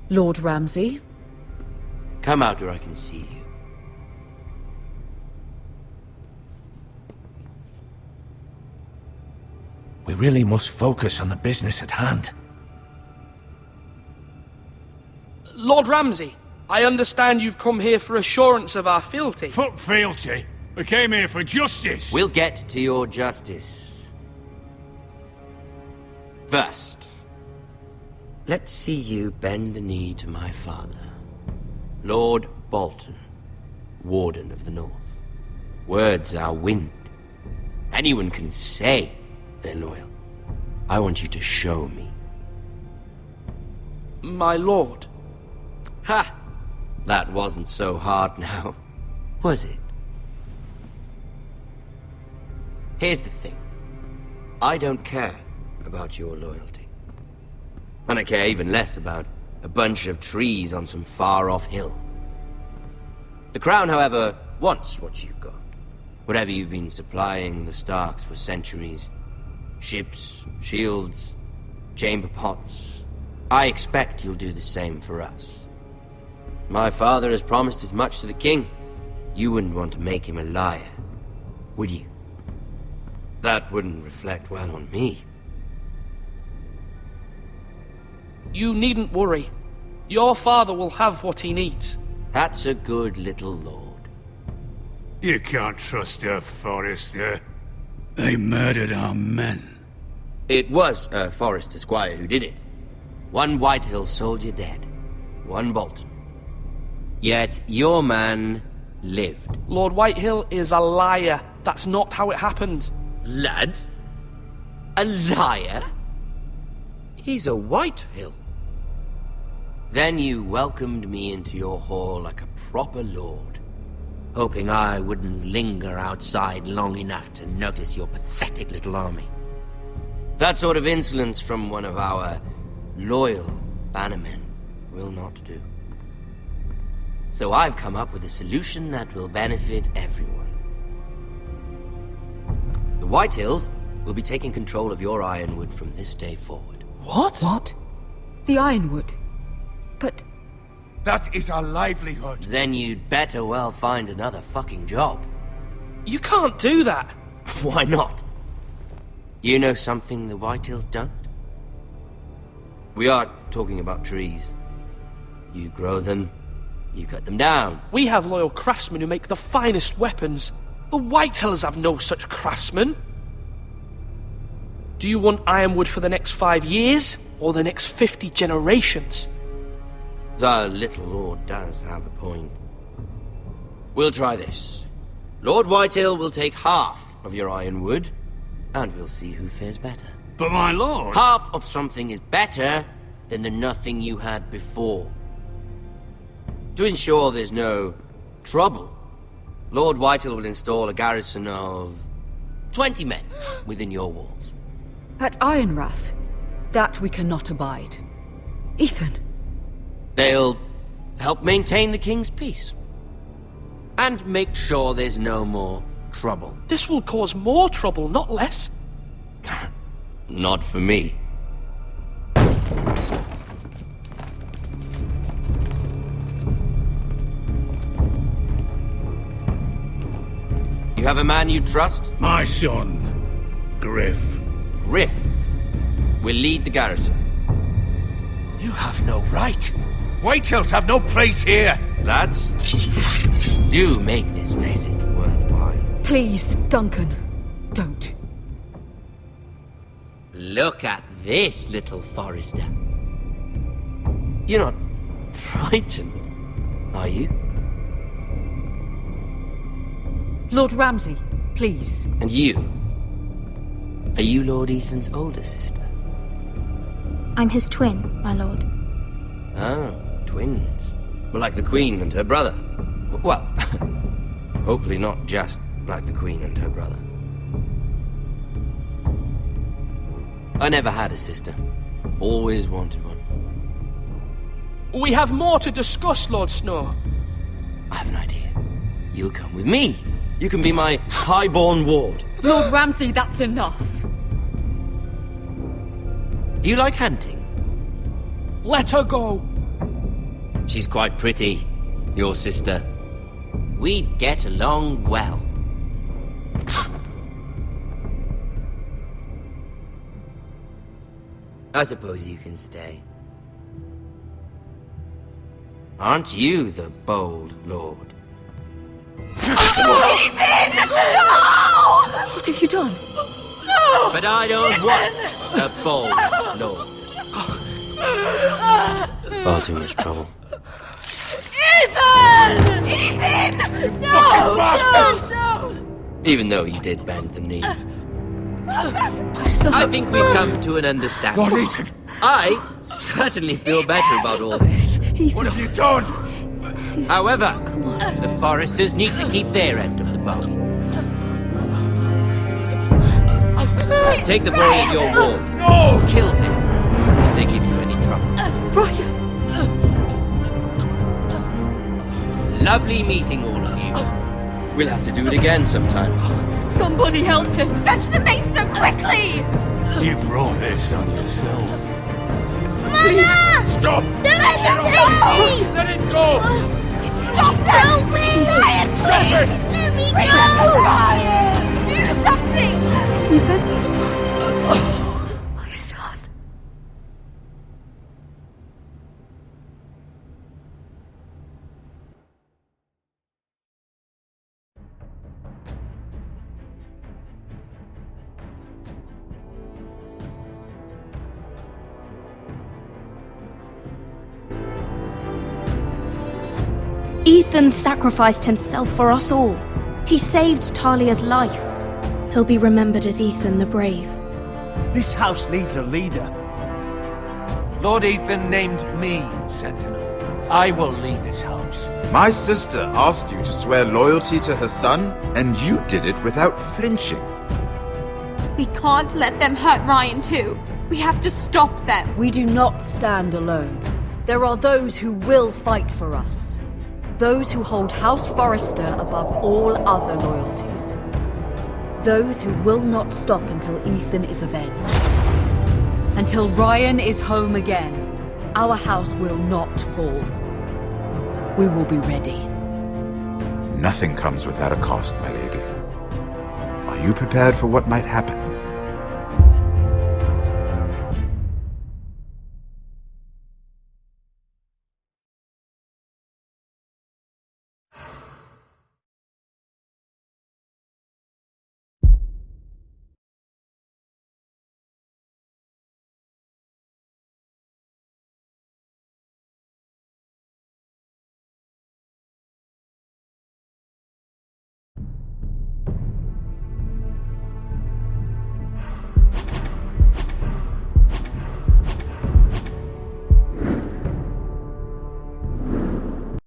Lord Ramsay? Come out where I can see you. We really must focus on the business at hand. Lord Ramsay, I understand you've come here for assurance of our fealty. Fuck fealty. We came here for justice. We'll get to your justice. First, let's see you bend the knee to my father, Lord Bolton, Warden of the North. Words are wind. Anyone can say they're loyal. I want you to show me. My lord. Ha! That wasn't so hard now, was it? Here's the thing. I don't care about your loyalty. And I care even less about a bunch of trees on some far-off hill. The Crown, however, wants what you've got. Whatever you've been supplying the Starks for centuries. Ships, shields, chamber pots. I expect you'll do the same for us. My father has promised as much to the king. You wouldn't want to make him a liar, would you? That wouldn't reflect well on me. You needn't worry. Your father will have what he needs. That's a good little lord. You can't trust a Forester. They murdered our men. It was a Forester squire who did it. 1 Whitehill soldier dead. 1 Bolton. Yet your man lived. Lord Whitehill is a liar. That's not how it happened. Lad? A liar? He's a Whitehill. Then you welcomed me into your hall like a proper lord, hoping I wouldn't linger outside long enough to notice your pathetic little army. That sort of insolence from one of our loyal bannermen will not do. So I've come up with a solution that will benefit everyone. The Whitehills will be taking control of your ironwood from this day forward. What? What? The ironwood? But... That is our livelihood. Then you'd better well find another fucking job. You can't do that. Why not? You know something the Whitehills don't? We are talking about trees. You grow them, you cut them down. We have loyal craftsmen who make the finest weapons. The Whitehills have no such craftsmen. Do you want ironwood for the next 5 years, or the next 50 generations? The little lord does have a point. We'll try this. Lord Whitehill will take half of your ironwood, and we'll see who fares better. But my lord... Half of something is better than the nothing you had before. To ensure there's no trouble, Lord Whitehill will install a garrison of 20 men within your walls. At Ironrath? That we cannot abide. Ethan! They'll help maintain the king's peace. And make sure there's no more trouble. This will cause more trouble, not less. Not for me. You have a man you trust? My son, Griff. Griff will lead the garrison. You have no right. Whitehills have no place here. Lads, do make this visit worthwhile. Please, Duncan, don't. Look at this, little Forrester. You're not frightened, are you? Lord Ramsay, please. And you? Are you Lord Ethan's older sister? I'm his twin, my lord. Oh, twins. Well, like the Queen and her brother. Well, hopefully not just like the Queen and her brother. I never had a sister. Always wanted one. We have more to discuss, Lord Snow. I have an idea. You'll come with me. You can be my highborn ward. Lord Ramsay, that's enough. Do you like hunting? Let her go. She's quite pretty, your sister. We'd get along well. I suppose you can stay. Aren't you the bold lord? Ethan! No! What have you done? No! But I don't want a bold lord. Far too much trouble. Ethan! Ethan! No! No! Even though you did bend the knee. I think we've come to an understanding. Lord Ethan! I certainly feel better about all this. What have you done? However, the Forresters need to keep their end of the bargain. Take the boy as your ward. No! Kill him if they give you any trouble. Brian! Lovely meeting all of you. We'll have to do it again sometime. Somebody help him! Fetch the mace so quickly! You brought this on yourself. Mama! Stop! Don't let him take me! Let it go! Stop them! Help me! Ryan, Stop it! Let me go! Ryan! Do something! Ethan? My son. Ethan sacrificed himself for us all. He saved Talia's life. He'll be remembered as Ethan the Brave. This house needs a leader. Lord Ethan named me Sentinel. I will lead this house. My sister asked you to swear loyalty to her son, and you did it without flinching. We can't let them hurt Ryan too. We have to stop them. We do not stand alone. There are those who will fight for us. Those who hold House Forrester above all other loyalties. Those who will not stop until Ethan is avenged. Until Ryan is home again, our house will not fall. We will be ready. Nothing comes without a cost, my lady. Are you prepared for what might happen?